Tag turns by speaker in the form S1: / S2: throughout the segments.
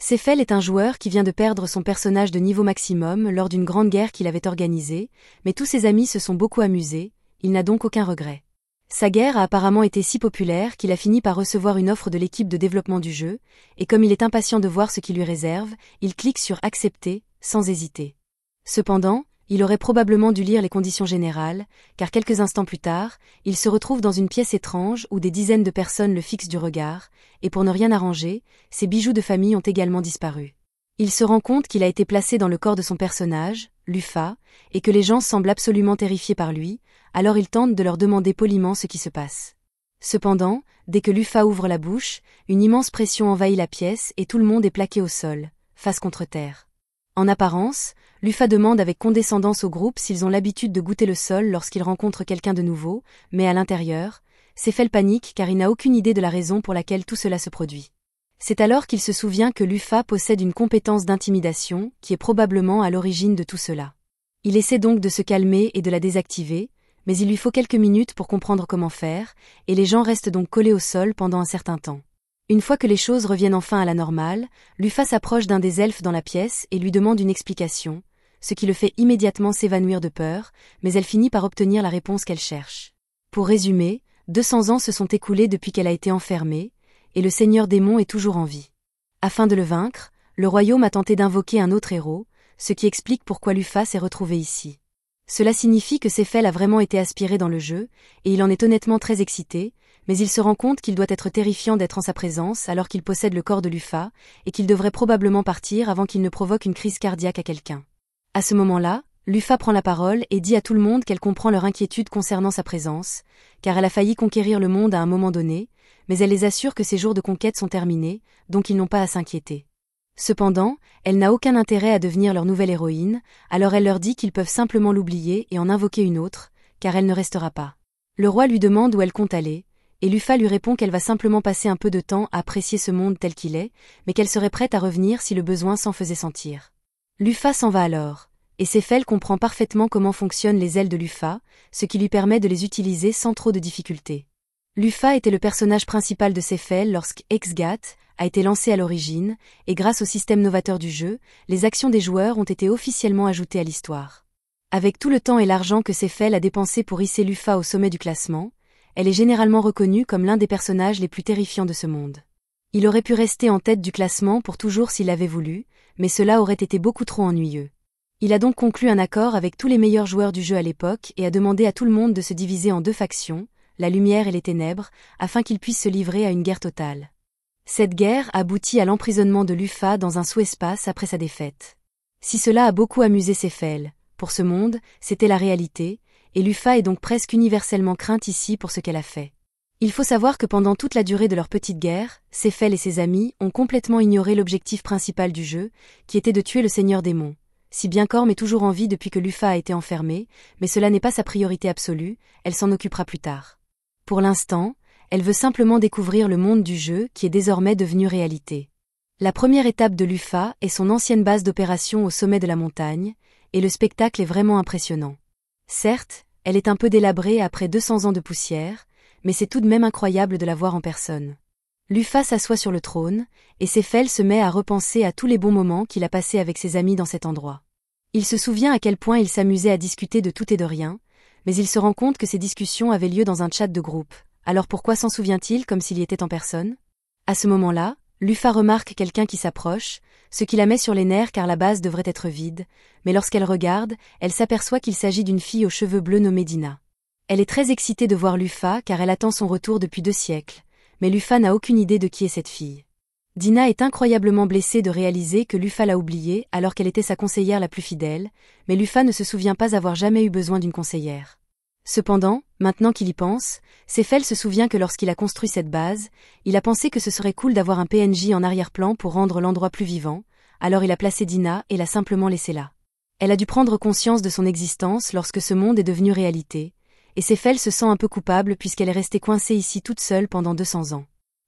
S1: Seyfel est un joueur qui vient de perdre son personnage de niveau maximum lors d'une grande guerre qu'il avait organisée, mais tous ses amis se sont beaucoup amusés, il n'a donc aucun regret. Sa guerre a apparemment été si populaire qu'il a fini par recevoir une offre de l'équipe de développement du jeu, et comme il est impatient de voir ce qu'il lui réserve, il clique sur Accepter, sans hésiter. Cependant, il aurait probablement dû lire les conditions générales, car quelques instants plus tard, il se retrouve dans une pièce étrange où des dizaines de personnes le fixent du regard, et pour ne rien arranger, ses bijoux de famille ont également disparu. Il se rend compte qu'il a été placé dans le corps de son personnage, Lufa, et que les gens semblent absolument terrifiés par lui, alors il tente de leur demander poliment ce qui se passe. Cependant, dès que Lufa ouvre la bouche, une immense pression envahit la pièce et tout le monde est plaqué au sol, face contre terre. En apparence, Lufa demande avec condescendance au groupe s'ils ont l'habitude de goûter le sol lorsqu'ils rencontrent quelqu'un de nouveau, mais à l'intérieur, Seyfel panique car il n'a aucune idée de la raison pour laquelle tout cela se produit. C'est alors qu'il se souvient que Lufa possède une compétence d'intimidation qui est probablement à l'origine de tout cela. Il essaie donc de se calmer et de la désactiver, mais il lui faut quelques minutes pour comprendre comment faire, et les gens restent donc collés au sol pendant un certain temps. Une fois que les choses reviennent enfin à la normale, Lufa s'approche d'un des elfes dans la pièce et lui demande une explication, ce qui le fait immédiatement s'évanouir de peur, mais elle finit par obtenir la réponse qu'elle cherche. Pour résumer, 200 ans se sont écoulés depuis qu'elle a été enfermée, et le seigneur démon est toujours en vie. Afin de le vaincre, le royaume a tenté d'invoquer un autre héros, ce qui explique pourquoi Lufa s'est retrouvé ici. Cela signifie que Seyfel a vraiment été aspiré dans le jeu, et il en est honnêtement très excité, mais il se rend compte qu'il doit être terrifiant d'être en sa présence alors qu'il possède le corps de Lufa, et qu'il devrait probablement partir avant qu'il ne provoque une crise cardiaque à quelqu'un. À ce moment-là, Lufa prend la parole et dit à tout le monde qu'elle comprend leur inquiétude concernant sa présence, car elle a failli conquérir le monde à un moment donné, mais elle les assure que ses jours de conquête sont terminés, donc ils n'ont pas à s'inquiéter. Cependant, elle n'a aucun intérêt à devenir leur nouvelle héroïne, alors elle leur dit qu'ils peuvent simplement l'oublier et en invoquer une autre, car elle ne restera pas. Le roi lui demande où elle compte aller, et Lufa lui répond qu'elle va simplement passer un peu de temps à apprécier ce monde tel qu'il est, mais qu'elle serait prête à revenir si le besoin s'en faisait sentir. Lufa s'en va alors, et Seyfel comprend parfaitement comment fonctionnent les ailes de Lufa, ce qui lui permet de les utiliser sans trop de difficultés. Lufa était le personnage principal de Seyfel lorsque Exgat a été lancé à l'origine, et grâce au système novateur du jeu, les actions des joueurs ont été officiellement ajoutées à l'histoire. Avec tout le temps et l'argent que Seyfel a dépensé pour hisser Lufa au sommet du classement, elle est généralement reconnue comme l'un des personnages les plus terrifiants de ce monde. Il aurait pu rester en tête du classement pour toujours s'il l'avait voulu, mais cela aurait été beaucoup trop ennuyeux. Il a donc conclu un accord avec tous les meilleurs joueurs du jeu à l'époque et a demandé à tout le monde de se diviser en deux factions, la lumière et les ténèbres, afin qu'ils puissent se livrer à une guerre totale. Cette guerre aboutit à l'emprisonnement de Lufa dans un sous-espace après sa défaite. Si cela a beaucoup amusé Seyfel, pour ce monde, c'était la réalité, et Lufa est donc presque universellement crainte ici pour ce qu'elle a fait. Il faut savoir que pendant toute la durée de leur petite guerre, Seyfel et ses amis ont complètement ignoré l'objectif principal du jeu, qui était de tuer le seigneur démon. Si bien Corm est toujours en vie depuis que Lufa a été enfermée, mais cela n'est pas sa priorité absolue, elle s'en occupera plus tard. Pour l'instant, elle veut simplement découvrir le monde du jeu qui est désormais devenu réalité. La première étape de Lufa est son ancienne base d'opération au sommet de la montagne, et le spectacle est vraiment impressionnant. Certes, elle est un peu délabrée après 200 ans de poussière, mais c'est tout de même incroyable de la voir en personne. Lufa s'assoit sur le trône, et Seyfel se met à repenser à tous les bons moments qu'il a passés avec ses amis dans cet endroit. Il se souvient à quel point il s'amusait à discuter de tout et de rien, mais il se rend compte que ces discussions avaient lieu dans un chat de groupe. Alors pourquoi s'en souvient-il comme s'il y était en personne? À ce moment-là, Lufa remarque quelqu'un qui s'approche, ce qui la met sur les nerfs car la base devrait être vide, mais lorsqu'elle regarde, elle s'aperçoit qu'il s'agit d'une fille aux cheveux bleus nommée Dina. Elle est très excitée de voir Lufa car elle attend son retour depuis 2 siècles, mais Lufa n'a aucune idée de qui est cette fille. Dina est incroyablement blessée de réaliser que Lufa l'a oubliée alors qu'elle était sa conseillère la plus fidèle, mais Lufa ne se souvient pas avoir jamais eu besoin d'une conseillère. Cependant, maintenant qu'il y pense, Seyfel se souvient que lorsqu'il a construit cette base, il a pensé que ce serait cool d'avoir un PNJ en arrière-plan pour rendre l'endroit plus vivant, alors il a placé Dina et l'a simplement laissée là. Elle a dû prendre conscience de son existence lorsque ce monde est devenu réalité, et Seyfel se sent un peu coupable puisqu'elle est restée coincée ici toute seule pendant 200 ans.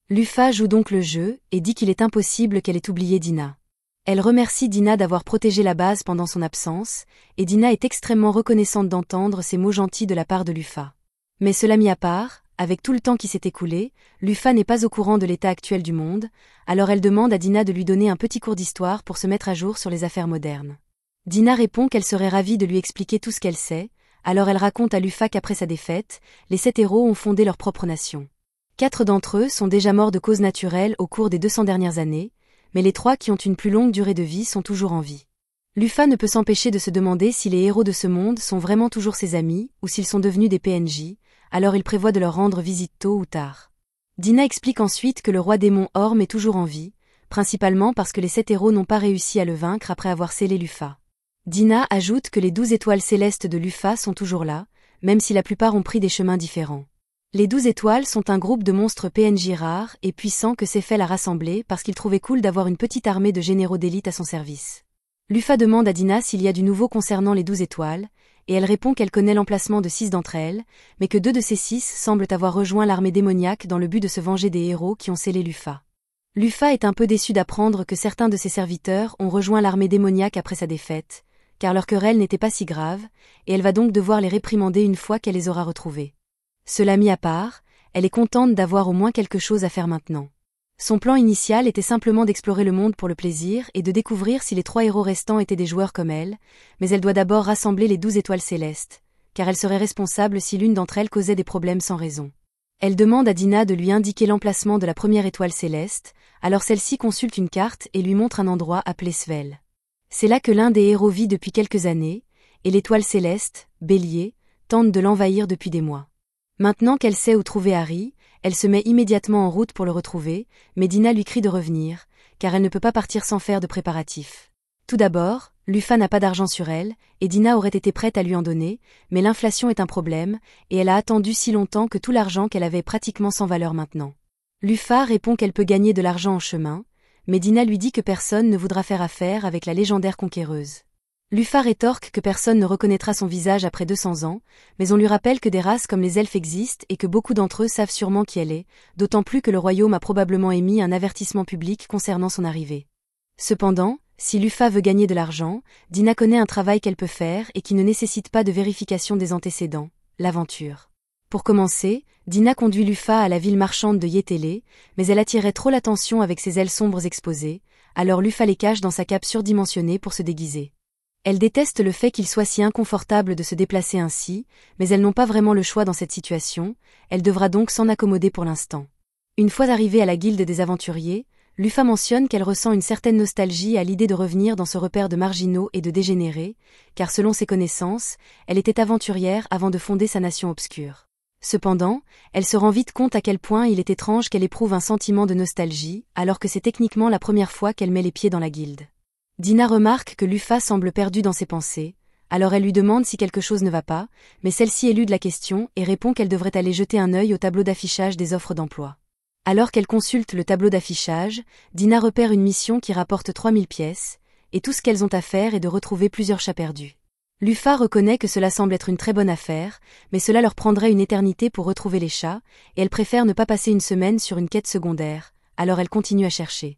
S1: Lufa joue donc le jeu et dit qu'il est impossible qu'elle ait oublié Dina. Elle remercie Dina d'avoir protégé la base pendant son absence, et Dina est extrêmement reconnaissante d'entendre ces mots gentils de la part de Lufa. Mais cela mis à part, Avec tout le temps qui s'est écoulé, Lufa n'est pas au courant de l'état actuel du monde, alors elle demande à Dina de lui donner un petit cours d'histoire pour se mettre à jour sur les affaires modernes. Dina répond qu'elle serait ravie de lui expliquer tout ce qu'elle sait, alors elle raconte à Lufa qu'après sa défaite, les 7 héros ont fondé leur propre nation. 4 d'entre eux sont déjà morts de causes naturelles au cours des 200 dernières années, mais les 3 qui ont une plus longue durée de vie sont toujours en vie. Lufa ne peut s'empêcher de se demander si les héros de ce monde sont vraiment toujours ses amis, ou s'ils sont devenus des PNJ, alors il prévoit de leur rendre visite tôt ou tard. Dina explique ensuite que le roi démon Orm est toujours en vie, principalement parce que les 7 héros n'ont pas réussi à le vaincre après avoir scellé Lufa. Dina ajoute que les 12 étoiles célestes de Lufa sont toujours là, même si la plupart ont pris des chemins différents. Les 12 étoiles sont un groupe de monstres PNJ rares et puissants que Seyfel a rassemblés parce qu'il trouvait cool d'avoir une petite armée de généraux d'élite à son service. Lufa demande à Dina s'il y a du nouveau concernant les 12 étoiles, et elle répond qu'elle connaît l'emplacement de 6 d'entre elles, mais que 2 de ces 6 semblent avoir rejoint l'armée démoniaque dans le but de se venger des héros qui ont scellé Lufa. Lufa est un peu déçue d'apprendre que certains de ses serviteurs ont rejoint l'armée démoniaque après sa défaite, car leur querelle n'était pas si grave, et elle va donc devoir les réprimander une fois qu'elle les aura retrouvés. Cela mis à part, elle est contente d'avoir au moins quelque chose à faire maintenant. Son plan initial était simplement d'explorer le monde pour le plaisir et de découvrir si les 3 héros restants étaient des joueurs comme elle, mais elle doit d'abord rassembler les 12 étoiles célestes, car elle serait responsable si l'une d'entre elles causait des problèmes sans raison. Elle demande à Dina de lui indiquer l'emplacement de la première étoile céleste, alors celle-ci consulte une carte et lui montre un endroit appelé Svel. C'est là que l'un des héros vit depuis quelques années, et l'étoile céleste, Bélier, tente de l'envahir depuis des mois. Maintenant qu'elle sait où trouver Harry, elle se met immédiatement en route pour le retrouver, mais Dina lui crie de revenir, car elle ne peut pas partir sans faire de préparatifs. Tout d'abord, Lufa n'a pas d'argent sur elle, et Dina aurait été prête à lui en donner, mais l'inflation est un problème, et elle a attendu si longtemps que tout l'argent qu'elle avait est pratiquement sans valeur maintenant. Lufa répond qu'elle peut gagner de l'argent en chemin, mais Dina lui dit que personne ne voudra faire affaire avec la légendaire conquéreuse. Lufa rétorque que personne ne reconnaîtra son visage après 200 ans, mais on lui rappelle que des races comme les elfes existent et que beaucoup d'entre eux savent sûrement qui elle est, d'autant plus que le royaume a probablement émis un avertissement public concernant son arrivée. Cependant, si Lufa veut gagner de l'argent, Dina connaît un travail qu'elle peut faire et qui ne nécessite pas de vérification des antécédents, l'aventure. Pour commencer, Dina conduit Lufa à la ville marchande de Yétélé, mais elle attirait trop l'attention avec ses ailes sombres exposées, alors Lufa les cache dans sa cape surdimensionnée pour se déguiser. Elle déteste le fait qu'il soit si inconfortable de se déplacer ainsi, mais elles n'ont pas vraiment le choix dans cette situation, elle devra donc s'en accommoder pour l'instant. Une fois arrivée à la guilde des aventuriers, Lufa mentionne qu'elle ressent une certaine nostalgie à l'idée de revenir dans ce repère de marginaux et de dégénérés, car selon ses connaissances, elle était aventurière avant de fonder sa nation obscure. Cependant, elle se rend vite compte à quel point il est étrange qu'elle éprouve un sentiment de nostalgie, alors que c'est techniquement la première fois qu'elle met les pieds dans la guilde. Dina remarque que Lufa semble perdue dans ses pensées, alors elle lui demande si quelque chose ne va pas, mais celle-ci élude la question et répond qu'elle devrait aller jeter un œil au tableau d'affichage des offres d'emploi. Alors qu'elle consulte le tableau d'affichage, Dina repère une mission qui rapporte 3000 pièces, et tout ce qu'elles ont à faire est de retrouver plusieurs chats perdus. Lufa reconnaît que cela semble être une très bonne affaire, mais cela leur prendrait une éternité pour retrouver les chats, et elle préfère ne pas passer une semaine sur une quête secondaire, alors elle continue à chercher.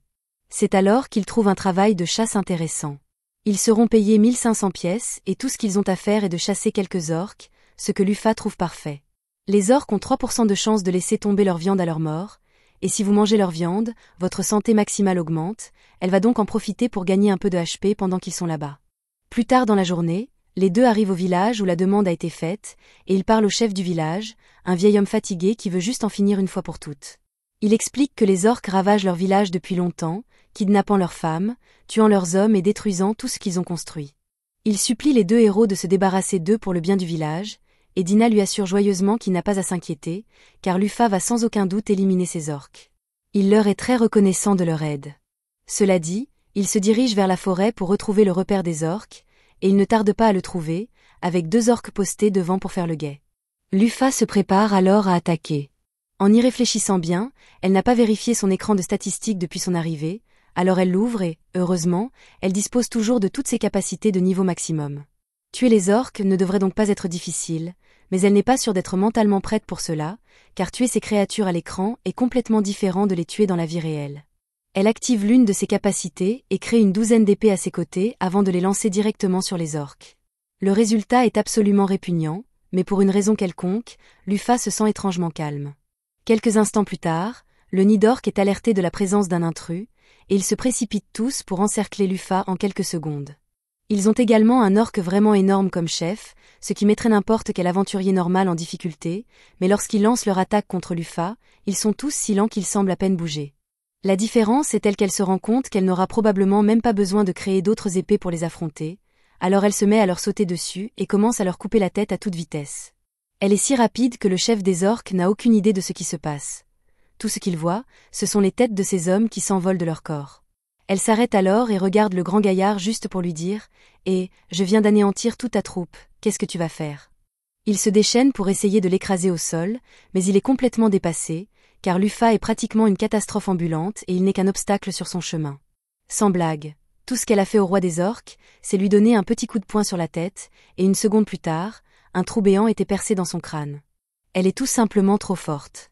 S1: C'est alors qu'ils trouvent un travail de chasse intéressant. Ils seront payés 1500 pièces et tout ce qu'ils ont à faire est de chasser quelques orques, ce que Lufa trouve parfait. Les orques ont 3% de chance de laisser tomber leur viande à leur mort, et si vous mangez leur viande, votre santé maximale augmente, elle va donc en profiter pour gagner un peu de HP pendant qu'ils sont là-bas. Plus tard dans la journée, les deux arrivent au village où la demande a été faite, et ils parlent au chef du village, un vieil homme fatigué qui veut juste en finir une fois pour toutes. Il explique que les orques ravagent leur village depuis longtemps, kidnappant leurs femmes, tuant leurs hommes et détruisant tout ce qu'ils ont construit. Il supplie les 2 héros de se débarrasser d'eux pour le bien du village, et Dina lui assure joyeusement qu'il n'a pas à s'inquiéter, car Lufa va sans aucun doute éliminer ces orques. Il leur est très reconnaissant de leur aide. Cela dit, il se dirige vers la forêt pour retrouver le repère des orques, et il ne tarde pas à le trouver, avec 2 orques postés devant pour faire le guet. Lufa se prépare alors à attaquer. En y réfléchissant bien, elle n'a pas vérifié son écran de statistiques depuis son arrivée, alors elle l'ouvre et, heureusement, elle dispose toujours de toutes ses capacités de niveau maximum. Tuer les orques ne devrait donc pas être difficile, mais elle n'est pas sûre d'être mentalement prête pour cela, car tuer ces créatures à l'écran est complètement différent de les tuer dans la vie réelle. Elle active l'une de ses capacités et crée une 12aine d'épées à ses côtés avant de les lancer directement sur les orques. Le résultat est absolument répugnant, mais pour une raison quelconque, Lufa se sent étrangement calme. Quelques instants plus tard, le nid d'orques est alerté de la présence d'un intrus, et ils se précipitent tous pour encercler Lufa en quelques secondes. Ils ont également un orque vraiment énorme comme chef, ce qui mettrait n'importe quel aventurier normal en difficulté, mais lorsqu'ils lancent leur attaque contre Lufa, ils sont tous si lents qu'ils semblent à peine bouger. La différence est telle qu'elle se rend compte qu'elle n'aura probablement même pas besoin de créer d'autres épées pour les affronter, alors elle se met à leur sauter dessus et commence à leur couper la tête à toute vitesse. Elle est si rapide que le chef des orques n'a aucune idée de ce qui se passe. Tout ce qu'il voit, ce sont les têtes de ces hommes qui s'envolent de leur corps. Elle s'arrête alors et regarde le grand gaillard juste pour lui dire « Eh, je viens d'anéantir toute ta troupe, qu'est-ce que tu vas faire ?» Il se déchaîne pour essayer de l'écraser au sol, mais il est complètement dépassé, car Lufa est pratiquement une catastrophe ambulante et il n'est qu'un obstacle sur son chemin. Sans blague, tout ce qu'elle a fait au roi des orques, c'est lui donner un petit coup de poing sur la tête, et une seconde plus tard, un trou béant était percé dans son crâne. Elle est tout simplement trop forte.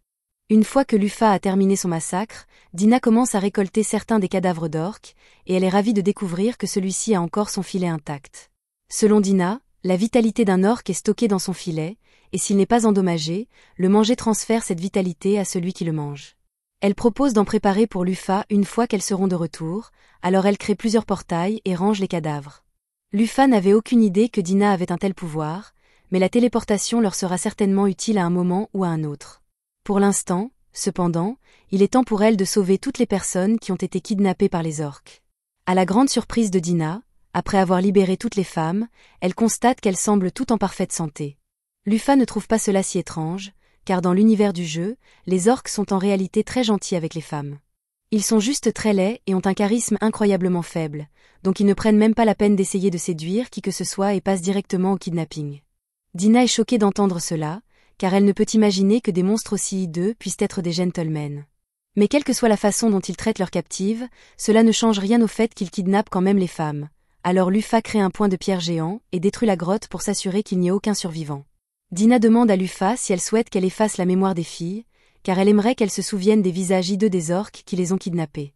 S1: Une fois que Lufa a terminé son massacre, Dina commence à récolter certains des cadavres d'orques, et elle est ravie de découvrir que celui-ci a encore son filet intact. Selon Dina, la vitalité d'un orque est stockée dans son filet, et s'il n'est pas endommagé, le manger transfère cette vitalité à celui qui le mange. Elle propose d'en préparer pour Lufa une fois qu'elles seront de retour, alors elle crée plusieurs portails et range les cadavres. Lufa n'avait aucune idée que Dina avait un tel pouvoir, mais la téléportation leur sera certainement utile à un moment ou à un autre. Pour l'instant, cependant, il est temps pour elle de sauver toutes les personnes qui ont été kidnappées par les orques. À la grande surprise de Dina, après avoir libéré toutes les femmes, elle constate qu'elles semblent toutes en parfaite santé. Lufa ne trouve pas cela si étrange, car dans l'univers du jeu, les orques sont en réalité très gentils avec les femmes. Ils sont juste très laids et ont un charisme incroyablement faible, donc ils ne prennent même pas la peine d'essayer de séduire qui que ce soit et passent directement au kidnapping. Dina est choquée d'entendre cela, car elle ne peut imaginer que des monstres aussi hideux puissent être des gentlemen. Mais quelle que soit la façon dont ils traitent leurs captives, cela ne change rien au fait qu'ils kidnappent quand même les femmes. Alors Lufa crée un point de pierre géant et détruit la grotte pour s'assurer qu'il n'y ait aucun survivant. Dina demande à Lufa si elle souhaite qu'elle efface la mémoire des filles, car elle aimerait qu'elles se souviennent des visages hideux des orques qui les ont kidnappées.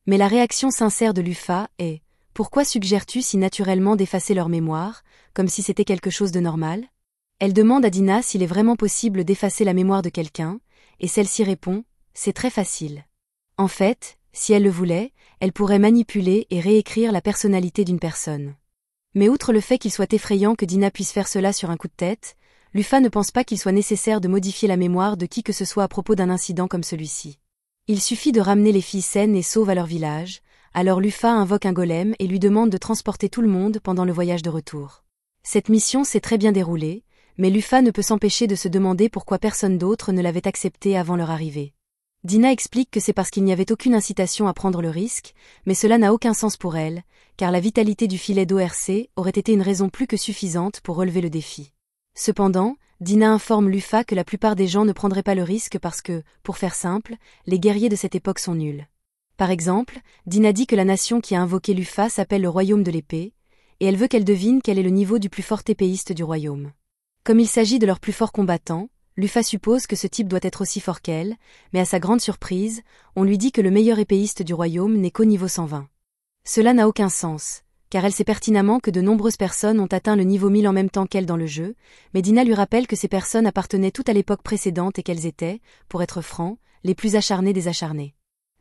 S1: Mais la réaction sincère de Lufa est « Pourquoi suggères-tu si naturellement d'effacer leur mémoire, comme si c'était quelque chose de normal ?» Elle demande à Dina s'il est vraiment possible d'effacer la mémoire de quelqu'un, et celle-ci répond « C'est très facile. » En fait, si elle le voulait, elle pourrait manipuler et réécrire la personnalité d'une personne. Mais outre le fait qu'il soit effrayant que Dina puisse faire cela sur un coup de tête, Lufa ne pense pas qu'il soit nécessaire de modifier la mémoire de qui que ce soit à propos d'un incident comme celui-ci. Il suffit de ramener les filles saines et sauves à leur village, alors Lufa invoque un golem et lui demande de transporter tout le monde pendant le voyage de retour. Cette mission s'est très bien déroulée, mais Lufa ne peut s'empêcher de se demander pourquoi personne d'autre ne l'avait accepté avant leur arrivée. Dina explique que c'est parce qu'il n'y avait aucune incitation à prendre le risque, mais cela n'a aucun sens pour elle, car la vitalité du filet d'ORC aurait été une raison plus que suffisante pour relever le défi. Cependant, Dina informe Lufa que la plupart des gens ne prendraient pas le risque parce que, pour faire simple, les guerriers de cette époque sont nuls. Par exemple, Dina dit que la nation qui a invoqué Lufa s'appelle le Royaume de l'Épée, et elle veut qu'elle devine quel est le niveau du plus fort épéiste du royaume. Comme il s'agit de leur plus fort combattant, Lufa suppose que ce type doit être aussi fort qu'elle, mais à sa grande surprise, on lui dit que le meilleur épéiste du royaume n'est qu'au niveau 120. Cela n'a aucun sens, car elle sait pertinemment que de nombreuses personnes ont atteint le niveau 1000 en même temps qu'elle dans le jeu, mais Dina lui rappelle que ces personnes appartenaient toutes à l'époque précédente et qu'elles étaient, pour être franc, les plus acharnées des acharnées.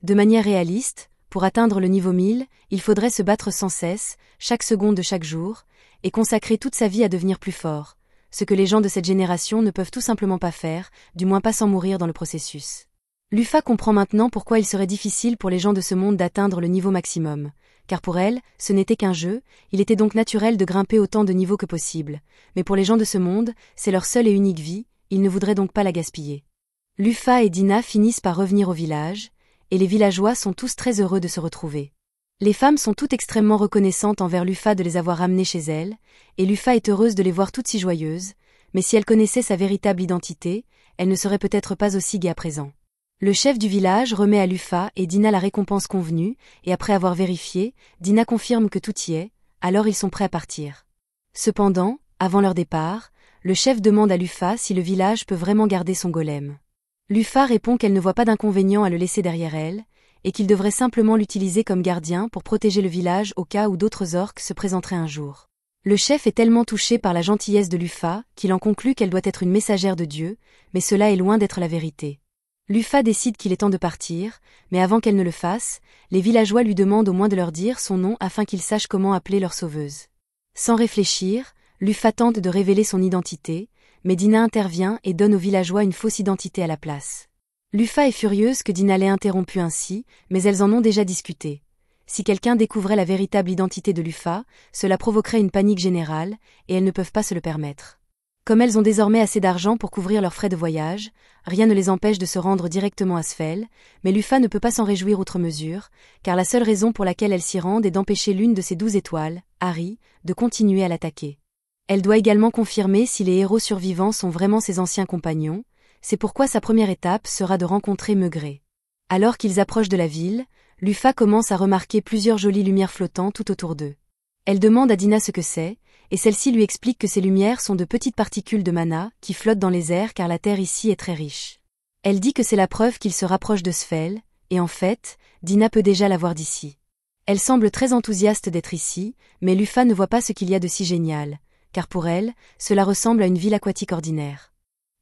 S1: De manière réaliste, pour atteindre le niveau 1000, il faudrait se battre sans cesse, chaque seconde de chaque jour, et consacrer toute sa vie à devenir plus fort, ce que les gens de cette génération ne peuvent tout simplement pas faire, du moins pas sans mourir dans le processus. Lufa comprend maintenant pourquoi il serait difficile pour les gens de ce monde d'atteindre le niveau maximum, car pour elle, ce n'était qu'un jeu, il était donc naturel de grimper autant de niveaux que possible, mais pour les gens de ce monde, c'est leur seule et unique vie, ils ne voudraient donc pas la gaspiller. Lufa et Dina finissent par revenir au village, et les villageois sont tous très heureux de se retrouver. Les femmes sont toutes extrêmement reconnaissantes envers Lufa de les avoir ramenées chez elles, et Lufa est heureuse de les voir toutes si joyeuses, mais si elle connaissait sa véritable identité, elle ne serait peut-être pas aussi gaie à présent. Le chef du village remet à Lufa et Dina la récompense convenue, et après avoir vérifié, Dina confirme que tout y est, alors ils sont prêts à partir. Cependant, avant leur départ, le chef demande à Lufa si le village peut vraiment garder son golem. Lufa répond qu'elle ne voit pas d'inconvénient à le laisser derrière elle, et qu'il devrait simplement l'utiliser comme gardien pour protéger le village au cas où d'autres orques se présenteraient un jour. Le chef est tellement touché par la gentillesse de Lufa qu'il en conclut qu'elle doit être une messagère de Dieu, mais cela est loin d'être la vérité. Lufa décide qu'il est temps de partir, mais avant qu'elle ne le fasse, les villageois lui demandent au moins de leur dire son nom afin qu'ils sachent comment appeler leur sauveuse. Sans réfléchir, Lufa tente de révéler son identité, mais Dina intervient et donne aux villageois une fausse identité à la place. Lufa est furieuse que Dina l'ait interrompue ainsi, mais elles en ont déjà discuté. Si quelqu'un découvrait la véritable identité de Lufa, cela provoquerait une panique générale, et elles ne peuvent pas se le permettre. Comme elles ont désormais assez d'argent pour couvrir leurs frais de voyage, rien ne les empêche de se rendre directement à Svel, mais Lufa ne peut pas s'en réjouir outre mesure, car la seule raison pour laquelle elles s'y rendent est d'empêcher l'une de ses 12 étoiles, Hari, de continuer à l'attaquer. Elle doit également confirmer si les héros survivants sont vraiment ses anciens compagnons, c'est pourquoi sa première étape sera de rencontrer Meugré. Alors qu'ils approchent de la ville, Lufa commence à remarquer plusieurs jolies lumières flottant tout autour d'eux. Elle demande à Dina ce que c'est, et celle-ci lui explique que ces lumières sont de petites particules de mana qui flottent dans les airs car la terre ici est très riche. Elle dit que c'est la preuve qu'il se rapproche de Svel, et en fait, Dina peut déjà la voir d'ici. Elle semble très enthousiaste d'être ici, mais Lufa ne voit pas ce qu'il y a de si génial, car pour elle, cela ressemble à une ville aquatique ordinaire.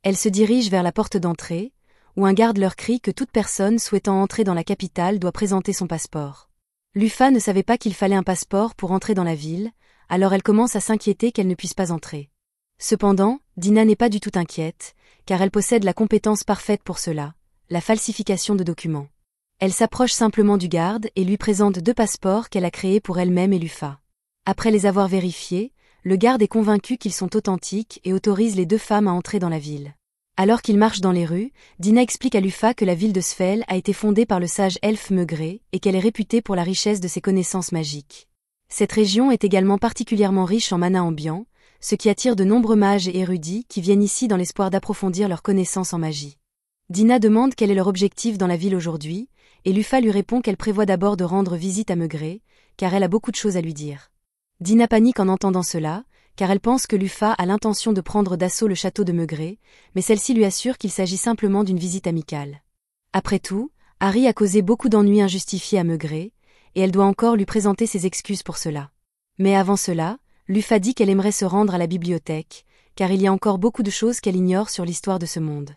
S1: Elle se dirige vers la porte d'entrée, où un garde leur crie que toute personne souhaitant entrer dans la capitale doit présenter son passeport. Lufa ne savait pas qu'il fallait un passeport pour entrer dans la ville, alors elle commence à s'inquiéter qu'elle ne puisse pas entrer. Cependant, Dina n'est pas du tout inquiète, car elle possède la compétence parfaite pour cela, la falsification de documents. Elle s'approche simplement du garde et lui présente 2 passeports qu'elle a créés pour elle-même et Lufa. Après les avoir vérifiés, le garde est convaincu qu'ils sont authentiques et autorise les 2 femmes à entrer dans la ville. Alors qu'ils marchent dans les rues, Dina explique à Lufa que la ville de Svel a été fondée par le sage elfe Meugré et qu'elle est réputée pour la richesse de ses connaissances magiques. Cette région est également particulièrement riche en mana ambiant, ce qui attire de nombreux mages et érudits qui viennent ici dans l'espoir d'approfondir leurs connaissances en magie. Dina demande quel est leur objectif dans la ville aujourd'hui, et Lufa lui répond qu'elle prévoit d'abord de rendre visite à Meugré, car elle a beaucoup de choses à lui dire. Dina panique en entendant cela, car elle pense que Lufa a l'intention de prendre d'assaut le château de Meugré, mais celle-ci lui assure qu'il s'agit simplement d'une visite amicale. Après tout, Hari a causé beaucoup d'ennuis injustifiés à Meugré, et elle doit encore lui présenter ses excuses pour cela. Mais avant cela, Lufa dit qu'elle aimerait se rendre à la bibliothèque, car il y a encore beaucoup de choses qu'elle ignore sur l'histoire de ce monde.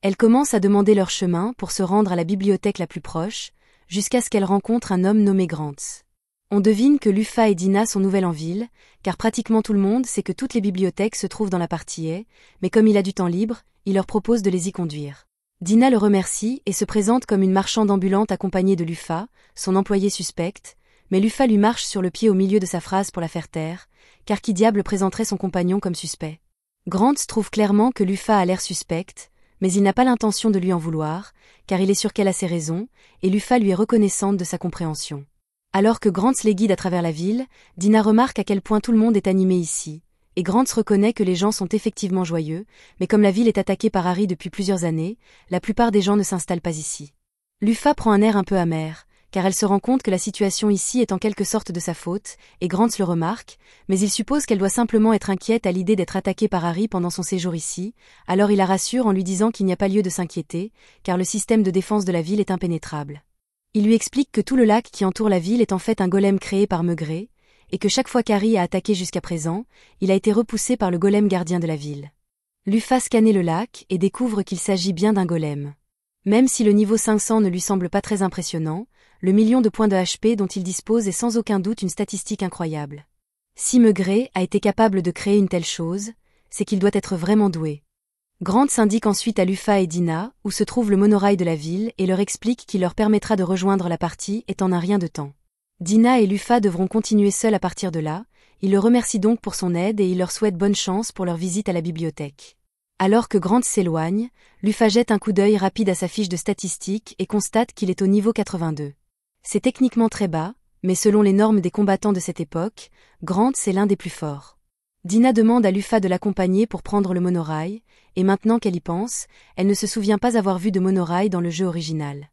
S1: Elle commence à demander leur chemin pour se rendre à la bibliothèque la plus proche, jusqu'à ce qu'elle rencontre un homme nommé Grantz. On devine que Lufa et Dina sont nouvelles en ville, car pratiquement tout le monde sait que toutes les bibliothèques se trouvent dans la partie A, mais comme il a du temps libre, il leur propose de les y conduire. Dina le remercie et se présente comme une marchande ambulante accompagnée de Lufa, son employé suspecte, mais Lufa lui marche sur le pied au milieu de sa phrase pour la faire taire, car qui diable présenterait son compagnon comme suspect. Grantz trouve clairement que Lufa a l'air suspecte, mais il n'a pas l'intention de lui en vouloir, car il est sûr qu'elle a ses raisons, et Lufa lui est reconnaissante de sa compréhension. Alors que Grantz les guide à travers la ville, Dina remarque à quel point tout le monde est animé ici, et Grantz reconnaît que les gens sont effectivement joyeux, mais comme la ville est attaquée par Hari depuis plusieurs années, la plupart des gens ne s'installent pas ici. Lufa prend un air un peu amer, car elle se rend compte que la situation ici est en quelque sorte de sa faute, et Grantz le remarque, mais il suppose qu'elle doit simplement être inquiète à l'idée d'être attaquée par Hari pendant son séjour ici, alors il la rassure en lui disant qu'il n'y a pas lieu de s'inquiéter, car le système de défense de la ville est impénétrable. Il lui explique que tout le lac qui entoure la ville est en fait un golem créé par Meugré, et que chaque fois qu'Hari a attaqué jusqu'à présent, il a été repoussé par le golem gardien de la ville. Lufa scanne le lac et découvre qu'il s'agit bien d'un golem. Même si le niveau 500 ne lui semble pas très impressionnant, le million de points de HP dont il dispose est sans aucun doute une statistique incroyable. Si Meugré a été capable de créer une telle chose, c'est qu'il doit être vraiment doué. Grantz indique ensuite à Lufa et Dina où se trouve le monorail de la ville et leur explique qu'il leur permettra de rejoindre la partie en un rien de temps. Dina et Lufa devront continuer seuls à partir de là, il le remercie donc pour son aide et il leur souhaite bonne chance pour leur visite à la bibliothèque. Alors que Grantz s'éloigne, Lufa jette un coup d'œil rapide à sa fiche de statistiques et constate qu'il est au niveau 82. C'est techniquement très bas, mais selon les normes des combattants de cette époque, Grantz est l'un des plus forts. Dina demande à Lufa de l'accompagner pour prendre le monorail, et maintenant qu'elle y pense, elle ne se souvient pas avoir vu de monorail dans le jeu original.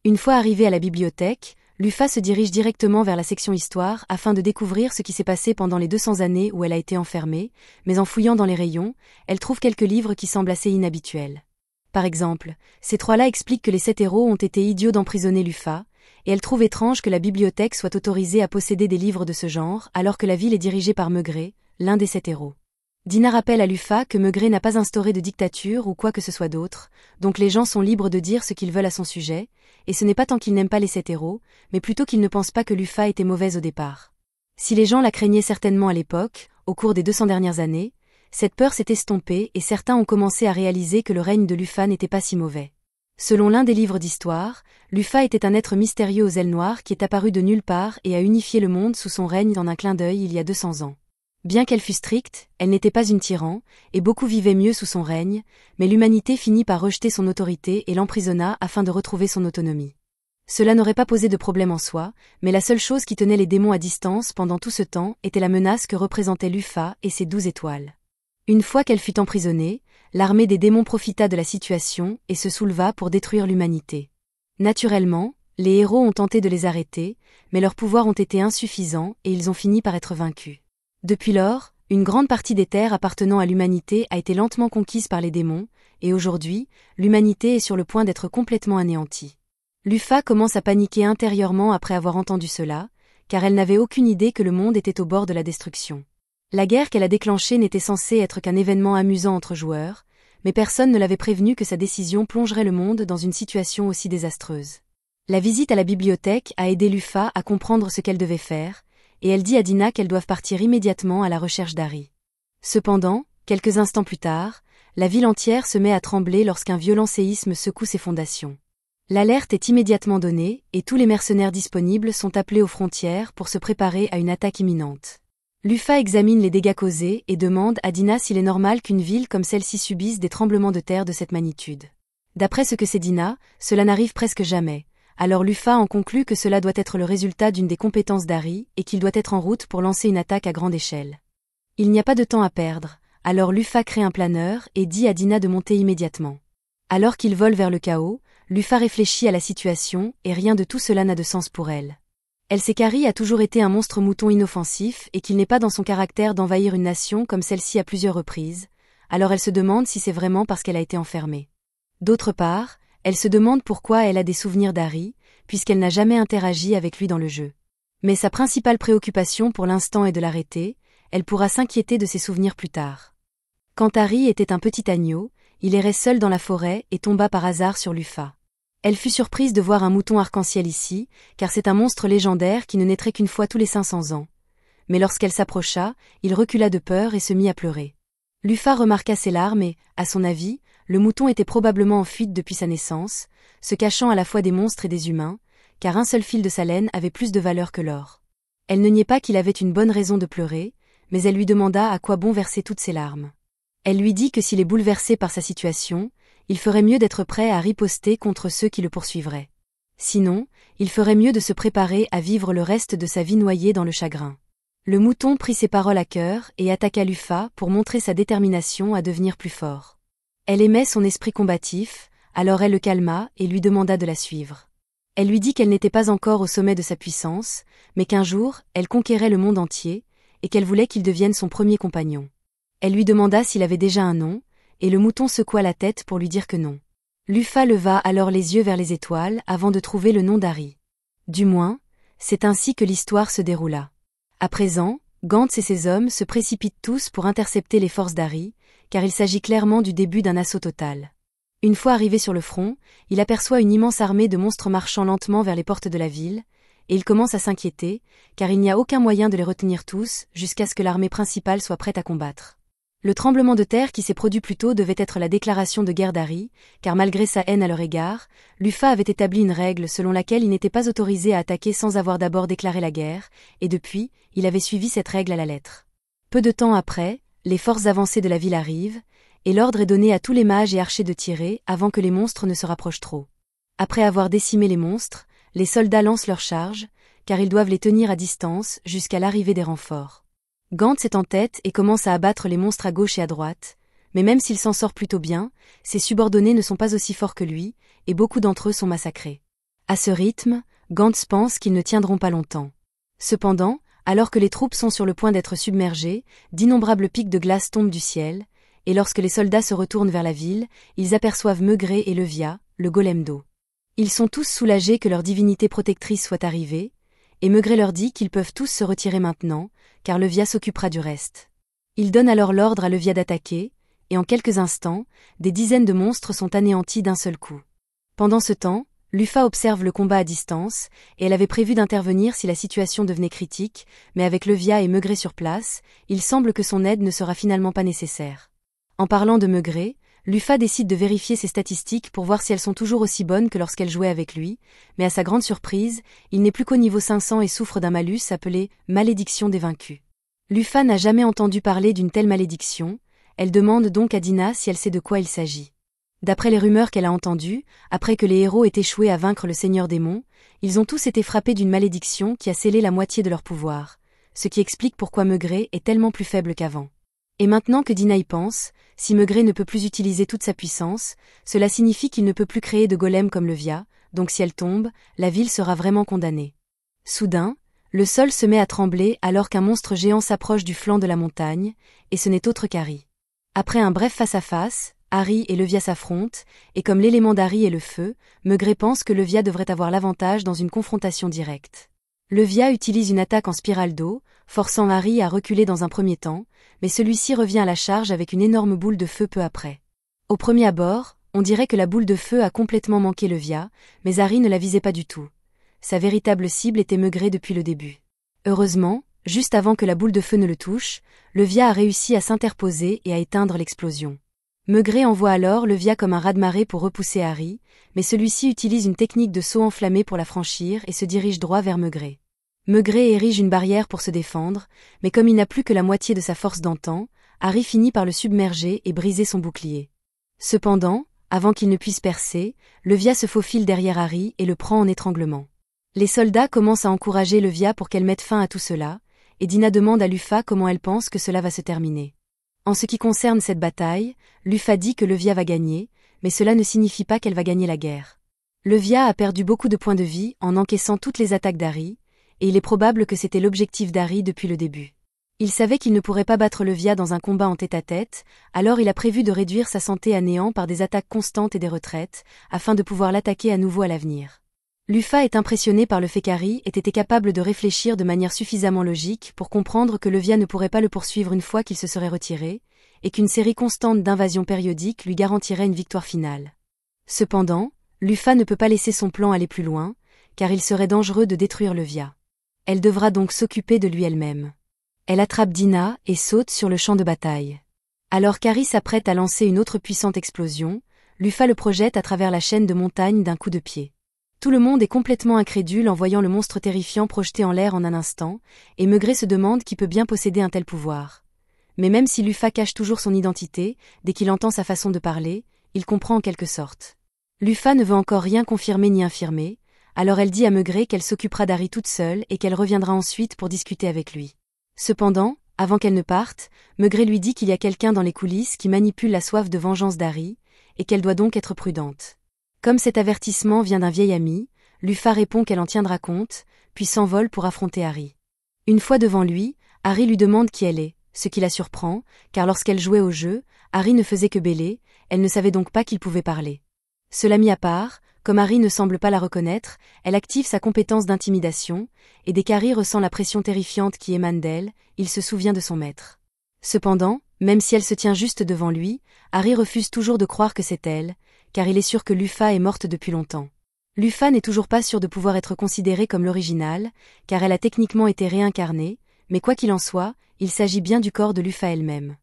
S1: Une fois arrivée à la bibliothèque, Lufa se dirige directement vers la section histoire afin de découvrir ce qui s'est passé pendant les 200 années où elle a été enfermée, mais en fouillant dans les rayons, elle trouve quelques livres qui semblent assez inhabituels. Par exemple, ces 3-là expliquent que les 7 héros ont été idiots d'emprisonner Lufa, et elle trouve étrange que la bibliothèque soit autorisée à posséder des livres de ce genre alors que la ville est dirigée par Meugré, l'un des 7 héros. Dina rappelle à Lufa que Maigret n'a pas instauré de dictature ou quoi que ce soit d'autre, donc les gens sont libres de dire ce qu'ils veulent à son sujet, et ce n'est pas tant qu'ils n'aiment pas les sept héros, mais plutôt qu'ils ne pensent pas que Lufa était mauvaise au départ. Si les gens la craignaient certainement à l'époque, au cours des 200 dernières années, cette peur s'est estompée et certains ont commencé à réaliser que le règne de Lufa n'était pas si mauvais. Selon l'un des livres d'histoire, Lufa était un être mystérieux aux ailes noires qui est apparu de nulle part et a unifié le monde sous son règne en un clin d'œil il y a 200 ans. Bien qu'elle fût stricte, elle n'était pas une tyran, et beaucoup vivaient mieux sous son règne, mais l'humanité finit par rejeter son autorité et l'emprisonna afin de retrouver son autonomie. Cela n'aurait pas posé de problème en soi, mais la seule chose qui tenait les démons à distance pendant tout ce temps était la menace que représentaient Lufa et ses 12 étoiles. Une fois qu'elle fut emprisonnée, l'armée des démons profita de la situation et se souleva pour détruire l'humanité. Naturellement, les héros ont tenté de les arrêter, mais leurs pouvoirs ont été insuffisants et ils ont fini par être vaincus. Depuis lors, une grande partie des terres appartenant à l'humanité a été lentement conquise par les démons, et aujourd'hui, l'humanité est sur le point d'être complètement anéantie. Lufa commence à paniquer intérieurement après avoir entendu cela, car elle n'avait aucune idée que le monde était au bord de la destruction. La guerre qu'elle a déclenchée n'était censée être qu'un événement amusant entre joueurs, mais personne ne l'avait prévenue que sa décision plongerait le monde dans une situation aussi désastreuse. La visite à la bibliothèque a aidé Lufa à comprendre ce qu'elle devait faire, et elle dit à Dina qu'elles doivent partir immédiatement à la recherche d'Harry. Cependant, quelques instants plus tard, la ville entière se met à trembler lorsqu'un violent séisme secoue ses fondations. L'alerte est immédiatement donnée, et tous les mercenaires disponibles sont appelés aux frontières pour se préparer à une attaque imminente. Lufa examine les dégâts causés et demande à Dina s'il est normal qu'une ville comme celle-ci subisse des tremblements de terre de cette magnitude. D'après ce que sait Dina, cela n'arrive presque jamais. Alors Lufa en conclut que cela doit être le résultat d'une des compétences d'Harry et qu'il doit être en route pour lancer une attaque à grande échelle. Il n'y a pas de temps à perdre, alors Lufa crée un planeur et dit à Dina de monter immédiatement. Alors qu'il vole vers le chaos, Lufa réfléchit à la situation et rien de tout cela n'a de sens pour elle. Elle sait qu'Harry a toujours été un monstre mouton inoffensif et qu'il n'est pas dans son caractère d'envahir une nation comme celle-ci à plusieurs reprises, alors elle se demande si c'est vraiment parce qu'elle a été enfermée. D'autre part, elle se demande pourquoi elle a des souvenirs d'Harry, puisqu'elle n'a jamais interagi avec lui dans le jeu. Mais sa principale préoccupation pour l'instant est de l'arrêter, elle pourra s'inquiéter de ses souvenirs plus tard. Quand Harry était un petit agneau, il errait seul dans la forêt et tomba par hasard sur Lufa. Elle fut surprise de voir un mouton arc-en-ciel ici, car c'est un monstre légendaire qui ne naîtrait qu'une fois tous les 500 ans. Mais lorsqu'elle s'approcha, il recula de peur et se mit à pleurer. Lufa remarqua ses larmes et, à son avis, le mouton était probablement en fuite depuis sa naissance, se cachant à la fois des monstres et des humains, car un seul fil de sa laine avait plus de valeur que l'or. Elle ne niait pas qu'il avait une bonne raison de pleurer, mais elle lui demanda à quoi bon verser toutes ses larmes. Elle lui dit que s'il est bouleversé par sa situation, il ferait mieux d'être prêt à riposter contre ceux qui le poursuivraient. Sinon, il ferait mieux de se préparer à vivre le reste de sa vie noyé dans le chagrin. Le mouton prit ses paroles à cœur et attaqua Lufa pour montrer sa détermination à devenir plus fort. Elle aimait son esprit combatif, alors elle le calma et lui demanda de la suivre. Elle lui dit qu'elle n'était pas encore au sommet de sa puissance, mais qu'un jour, elle conquérait le monde entier, et qu'elle voulait qu'il devienne son premier compagnon. Elle lui demanda s'il avait déjà un nom, et le mouton secoua la tête pour lui dire que non. Lufa leva alors les yeux vers les étoiles avant de trouver le nom d'Harry. Du moins, c'est ainsi que l'histoire se déroula. À présent, Gantz et ses hommes se précipitent tous pour intercepter les forces d'Harry, car il s'agit clairement du début d'un assaut total. Une fois arrivé sur le front, il aperçoit une immense armée de monstres marchant lentement vers les portes de la ville, et il commence à s'inquiéter, car il n'y a aucun moyen de les retenir tous jusqu'à ce que l'armée principale soit prête à combattre. Le tremblement de terre qui s'est produit plus tôt devait être la déclaration de guerre d'Harry, car malgré sa haine à leur égard, Lufa avait établi une règle selon laquelle il n'était pas autorisé à attaquer sans avoir d'abord déclaré la guerre, et depuis, il avait suivi cette règle à la lettre. Peu de temps après, les forces avancées de la ville arrivent, et l'ordre est donné à tous les mages et archers de tirer avant que les monstres ne se rapprochent trop. Après avoir décimé les monstres, les soldats lancent leurs charges, car ils doivent les tenir à distance jusqu'à l'arrivée des renforts. Gantz est en tête et commence à abattre les monstres à gauche et à droite, mais même s'il s'en sort plutôt bien, ses subordonnés ne sont pas aussi forts que lui, et beaucoup d'entre eux sont massacrés. À ce rythme, Gantz pense qu'ils ne tiendront pas longtemps. Cependant, alors que les troupes sont sur le point d'être submergées, d'innombrables pics de glace tombent du ciel, et lorsque les soldats se retournent vers la ville, ils aperçoivent Maigret et Levia, le golem d'eau. Ils sont tous soulagés que leur divinité protectrice soit arrivée, et Maigret leur dit qu'ils peuvent tous se retirer maintenant, car Levia s'occupera du reste. Il donne alors l'ordre à Levia d'attaquer, et en quelques instants, des dizaines de monstres sont anéantis d'un seul coup. Pendant ce temps, Lufa observe le combat à distance, et elle avait prévu d'intervenir si la situation devenait critique, mais avec Levia et Maigret sur place, il semble que son aide ne sera finalement pas nécessaire. En parlant de Maigret, Lufa décide de vérifier ses statistiques pour voir si elles sont toujours aussi bonnes que lorsqu'elle jouait avec lui, mais à sa grande surprise, il n'est plus qu'au niveau 500 et souffre d'un malus appelé « malédiction des vaincus ». Lufa n'a jamais entendu parler d'une telle malédiction, elle demande donc à Dina si elle sait de quoi il s'agit. D'après les rumeurs qu'elle a entendues, après que les héros aient échoué à vaincre le Seigneur Démon, ils ont tous été frappés d'une malédiction qui a scellé la moitié de leur pouvoir, ce qui explique pourquoi Maigret est tellement plus faible qu'avant. Et maintenant que Dina y pense, si Maigret ne peut plus utiliser toute sa puissance, cela signifie qu'il ne peut plus créer de golems comme Levia, donc si elle tombe, la ville sera vraiment condamnée. Soudain, le sol se met à trembler alors qu'un monstre géant s'approche du flanc de la montagne, et ce n'est autre qu'Harry. Après un bref face-à-face, Harry et Levia s'affrontent, et comme l'élément d'Harry est le feu, Maigret pense que Levia devrait avoir l'avantage dans une confrontation directe. Levia utilise une attaque en spirale d'eau, forçant Harry à reculer dans un premier temps, mais celui-ci revient à la charge avec une énorme boule de feu peu après. Au premier abord, on dirait que la boule de feu a complètement manqué Levia, mais Harry ne la visait pas du tout. Sa véritable cible était Maigret depuis le début. Heureusement, juste avant que la boule de feu ne le touche, Levia a réussi à s'interposer et à éteindre l'explosion. Maigret envoie alors Levia comme un raz-de-marée pour repousser Harry, mais celui-ci utilise une technique de saut enflammé pour la franchir et se dirige droit vers Maigret. Maigret érige une barrière pour se défendre, mais comme il n'a plus que la moitié de sa force d'antan, Harry finit par le submerger et briser son bouclier. Cependant, avant qu'il ne puisse percer, Levia se faufile derrière Harry et le prend en étranglement. Les soldats commencent à encourager Levia pour qu'elle mette fin à tout cela, et Dina demande à Lufa comment elle pense que cela va se terminer. En ce qui concerne cette bataille, Lufa dit que Levia va gagner, mais cela ne signifie pas qu'elle va gagner la guerre. Levia a perdu beaucoup de points de vie en encaissant toutes les attaques d'Harry, et il est probable que c'était l'objectif d'Harry depuis le début. Il savait qu'il ne pourrait pas battre Levia dans un combat en tête-à-tête, alors il a prévu de réduire sa santé à néant par des attaques constantes et des retraites, afin de pouvoir l'attaquer à nouveau à l'avenir. Lufa est impressionné par le fait qu'Harry ait été capable de réfléchir de manière suffisamment logique pour comprendre que Levia ne pourrait pas le poursuivre une fois qu'il se serait retiré, et qu'une série constante d'invasions périodiques lui garantirait une victoire finale. Cependant, Lufa ne peut pas laisser son plan aller plus loin, car il serait dangereux de détruire Levia. Elle devra donc s'occuper de lui elle-même. Elle attrape Dina et saute sur le champ de bataille. Alors qu'Harry s'apprête à lancer une autre puissante explosion, Lufa le projette à travers la chaîne de montagne d'un coup de pied. Tout le monde est complètement incrédule en voyant le monstre terrifiant projeté en l'air en un instant, et Maigret se demande qui peut bien posséder un tel pouvoir. Mais même si Lufa cache toujours son identité, dès qu'il entend sa façon de parler, il comprend en quelque sorte. Lufa ne veut encore rien confirmer ni infirmer, alors elle dit à Maigret qu'elle s'occupera d'Harry toute seule et qu'elle reviendra ensuite pour discuter avec lui. Cependant, avant qu'elle ne parte, Maigret lui dit qu'il y a quelqu'un dans les coulisses qui manipule la soif de vengeance d'Harry, et qu'elle doit donc être prudente. Comme cet avertissement vient d'un vieil ami, Lufa répond qu'elle en tiendra compte, puis s'envole pour affronter Harry. Une fois devant lui, Harry lui demande qui elle est, ce qui la surprend, car lorsqu'elle jouait au jeu, Harry ne faisait que bêler, elle ne savait donc pas qu'il pouvait parler. Cela mis à part, comme Harry ne semble pas la reconnaître, elle active sa compétence d'intimidation, et dès qu'Harry ressent la pression terrifiante qui émane d'elle, il se souvient de son maître. Cependant, même si elle se tient juste devant lui, Harry refuse toujours de croire que c'est elle, car il est sûr que Lufa est morte depuis longtemps. Lufa n'est toujours pas sûre de pouvoir être considérée comme l'original, car elle a techniquement été réincarnée, mais quoi qu'il en soit, il s'agit bien du corps de Lufa elle-même.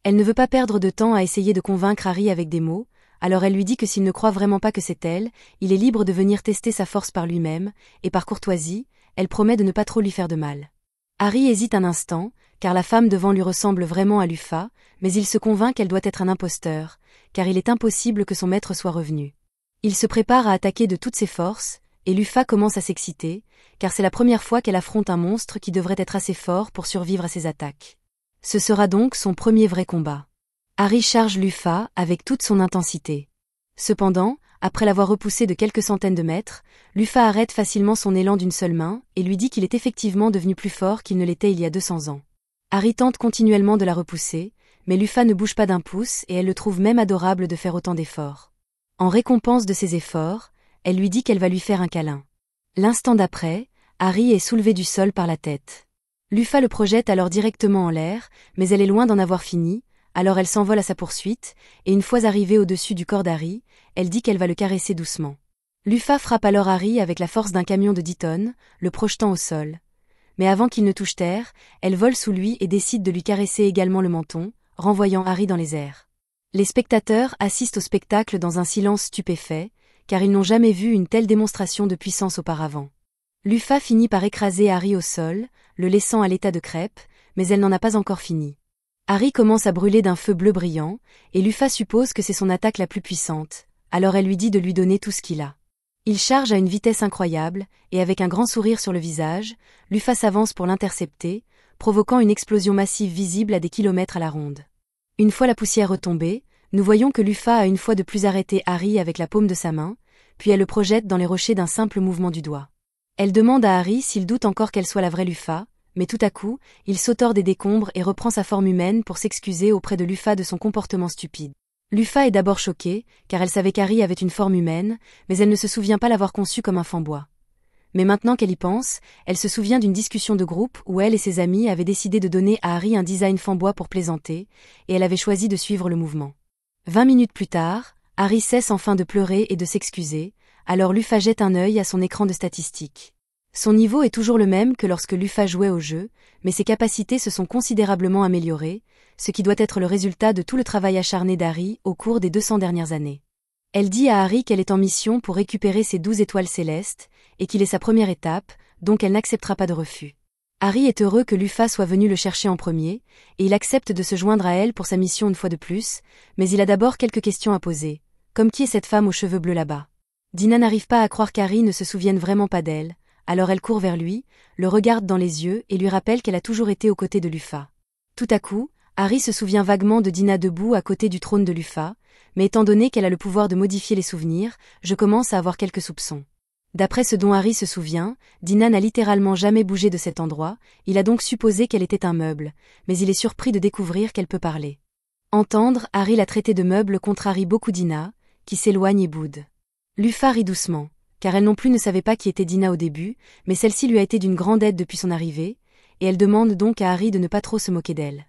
S1: Elle ne veut pas perdre de temps à essayer de convaincre Harry avec des mots, alors elle lui dit que s'il ne croit vraiment pas que c'est elle, il est libre de venir tester sa force par lui-même, et par courtoisie, elle promet de ne pas trop lui faire de mal. Harry hésite un instant, car la femme devant lui ressemble vraiment à Lufa, mais il se convainc qu'elle doit être un imposteur, car il est impossible que son maître soit revenu. Il se prépare à attaquer de toutes ses forces, et Lufa commence à s'exciter, car c'est la première fois qu'elle affronte un monstre qui devrait être assez fort pour survivre à ses attaques. Ce sera donc son premier vrai combat. Harry charge Lufa avec toute son intensité. Cependant, après l'avoir repoussé de quelques centaines de mètres, Lufa arrête facilement son élan d'une seule main et lui dit qu'il est effectivement devenu plus fort qu'il ne l'était il y a 200 ans. Harry tente continuellement de la repousser, mais Lufa ne bouge pas d'un pouce et elle le trouve même adorable de faire autant d'efforts. En récompense de ses efforts, elle lui dit qu'elle va lui faire un câlin. L'instant d'après, Harry est soulevé du sol par la tête. Lufa le projette alors directement en l'air, mais elle est loin d'en avoir fini, alors elle s'envole à sa poursuite, et une fois arrivée au-dessus du corps d'Harry, elle dit qu'elle va le caresser doucement. Lufa frappe alors Harry avec la force d'un camion de 10 tonnes, le projetant au sol. Mais avant qu'il ne touche terre, elle vole sous lui et décide de lui caresser également le menton, renvoyant Harry dans les airs. Les spectateurs assistent au spectacle dans un silence stupéfait, car ils n'ont jamais vu une telle démonstration de puissance auparavant. Lufa finit par écraser Harry au sol, le laissant à l'état de crêpe, mais elle n'en a pas encore fini. Harry commence à brûler d'un feu bleu brillant, et Lufa suppose que c'est son attaque la plus puissante, alors elle lui dit de lui donner tout ce qu'il a. Il charge à une vitesse incroyable, et avec un grand sourire sur le visage, Lufa s'avance pour l'intercepter, provoquant une explosion massive visible à des kilomètres à la ronde. Une fois la poussière retombée, nous voyons que Lufa a une fois de plus arrêté Harry avec la paume de sa main, puis elle le projette dans les rochers d'un simple mouvement du doigt. Elle demande à Harry s'il doute encore qu'elle soit la vraie Lufa, mais tout à coup, il sautore des décombres et reprend sa forme humaine pour s'excuser auprès de Lufa de son comportement stupide. Lufa est d'abord choquée, car elle savait qu'Harry avait une forme humaine, mais elle ne se souvient pas l'avoir conçu comme un fanbois. Mais maintenant qu'elle y pense, elle se souvient d'une discussion de groupe où elle et ses amis avaient décidé de donner à Harry un design fanbois pour plaisanter, et elle avait choisi de suivre le mouvement. 20 minutes plus tard, Harry cesse enfin de pleurer et de s'excuser, alors Lufa jette un œil à son écran de statistiques. Son niveau est toujours le même que lorsque Lufa jouait au jeu, mais ses capacités se sont considérablement améliorées, ce qui doit être le résultat de tout le travail acharné d'Harry au cours des 200 dernières années. Elle dit à Harry qu'elle est en mission pour récupérer ses 12 étoiles célestes, et qu'il est sa première étape, donc elle n'acceptera pas de refus. Harry est heureux que Lufa soit venu le chercher en premier, et il accepte de se joindre à elle pour sa mission une fois de plus, mais il a d'abord quelques questions à poser, comme qui est cette femme aux cheveux bleus là-bas. Dina n'arrive pas à croire qu'Harry ne se souvienne vraiment pas d'elle, alors elle court vers lui, le regarde dans les yeux et lui rappelle qu'elle a toujours été aux côtés de Lufa. Tout à coup, Harry se souvient vaguement de Dina debout à côté du trône de Lufa, mais étant donné qu'elle a le pouvoir de modifier les souvenirs, je commence à avoir quelques soupçons. D'après ce dont Harry se souvient, Dina n'a littéralement jamais bougé de cet endroit, il a donc supposé qu'elle était un meuble, mais il est surpris de découvrir qu'elle peut parler. Entendre Harry la traiter de meuble contrarie beaucoup Dina, qui s'éloigne et boude. Lufa rit doucement, car elle non plus ne savait pas qui était Dina au début, mais celle-ci lui a été d'une grande aide depuis son arrivée, et elle demande donc à Harry de ne pas trop se moquer d'elle.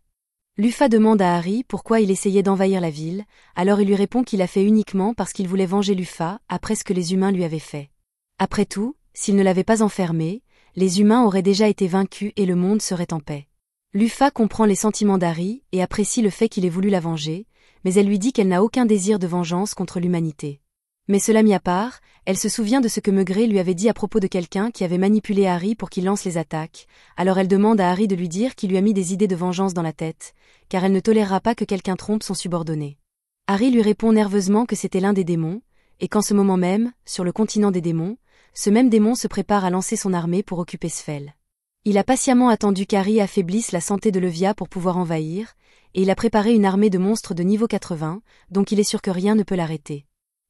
S1: Lufa demande à Harry pourquoi il essayait d'envahir la ville, alors il lui répond qu'il l'a fait uniquement parce qu'il voulait venger Lufa après ce que les humains lui avaient fait. Après tout, s'il ne l'avait pas enfermé, les humains auraient déjà été vaincus et le monde serait en paix. Lufa comprend les sentiments d'Harry et apprécie le fait qu'il ait voulu la venger, mais elle lui dit qu'elle n'a aucun désir de vengeance contre l'humanité. Mais cela mis à part, elle se souvient de ce que Maigret lui avait dit à propos de quelqu'un qui avait manipulé Harry pour qu'il lance les attaques, alors elle demande à Harry de lui dire qu'il lui a mis des idées de vengeance dans la tête, car elle ne tolérera pas que quelqu'un trompe son subordonné. Harry lui répond nerveusement que c'était l'un des démons, et qu'en ce moment même, sur le continent des démons, ce même démon se prépare à lancer son armée pour occuper Sfel. Il a patiemment attendu qu'Harry affaiblisse la santé de Levia pour pouvoir envahir, et il a préparé une armée de monstres de niveau 80, donc il est sûr que rien ne peut l'arrêter.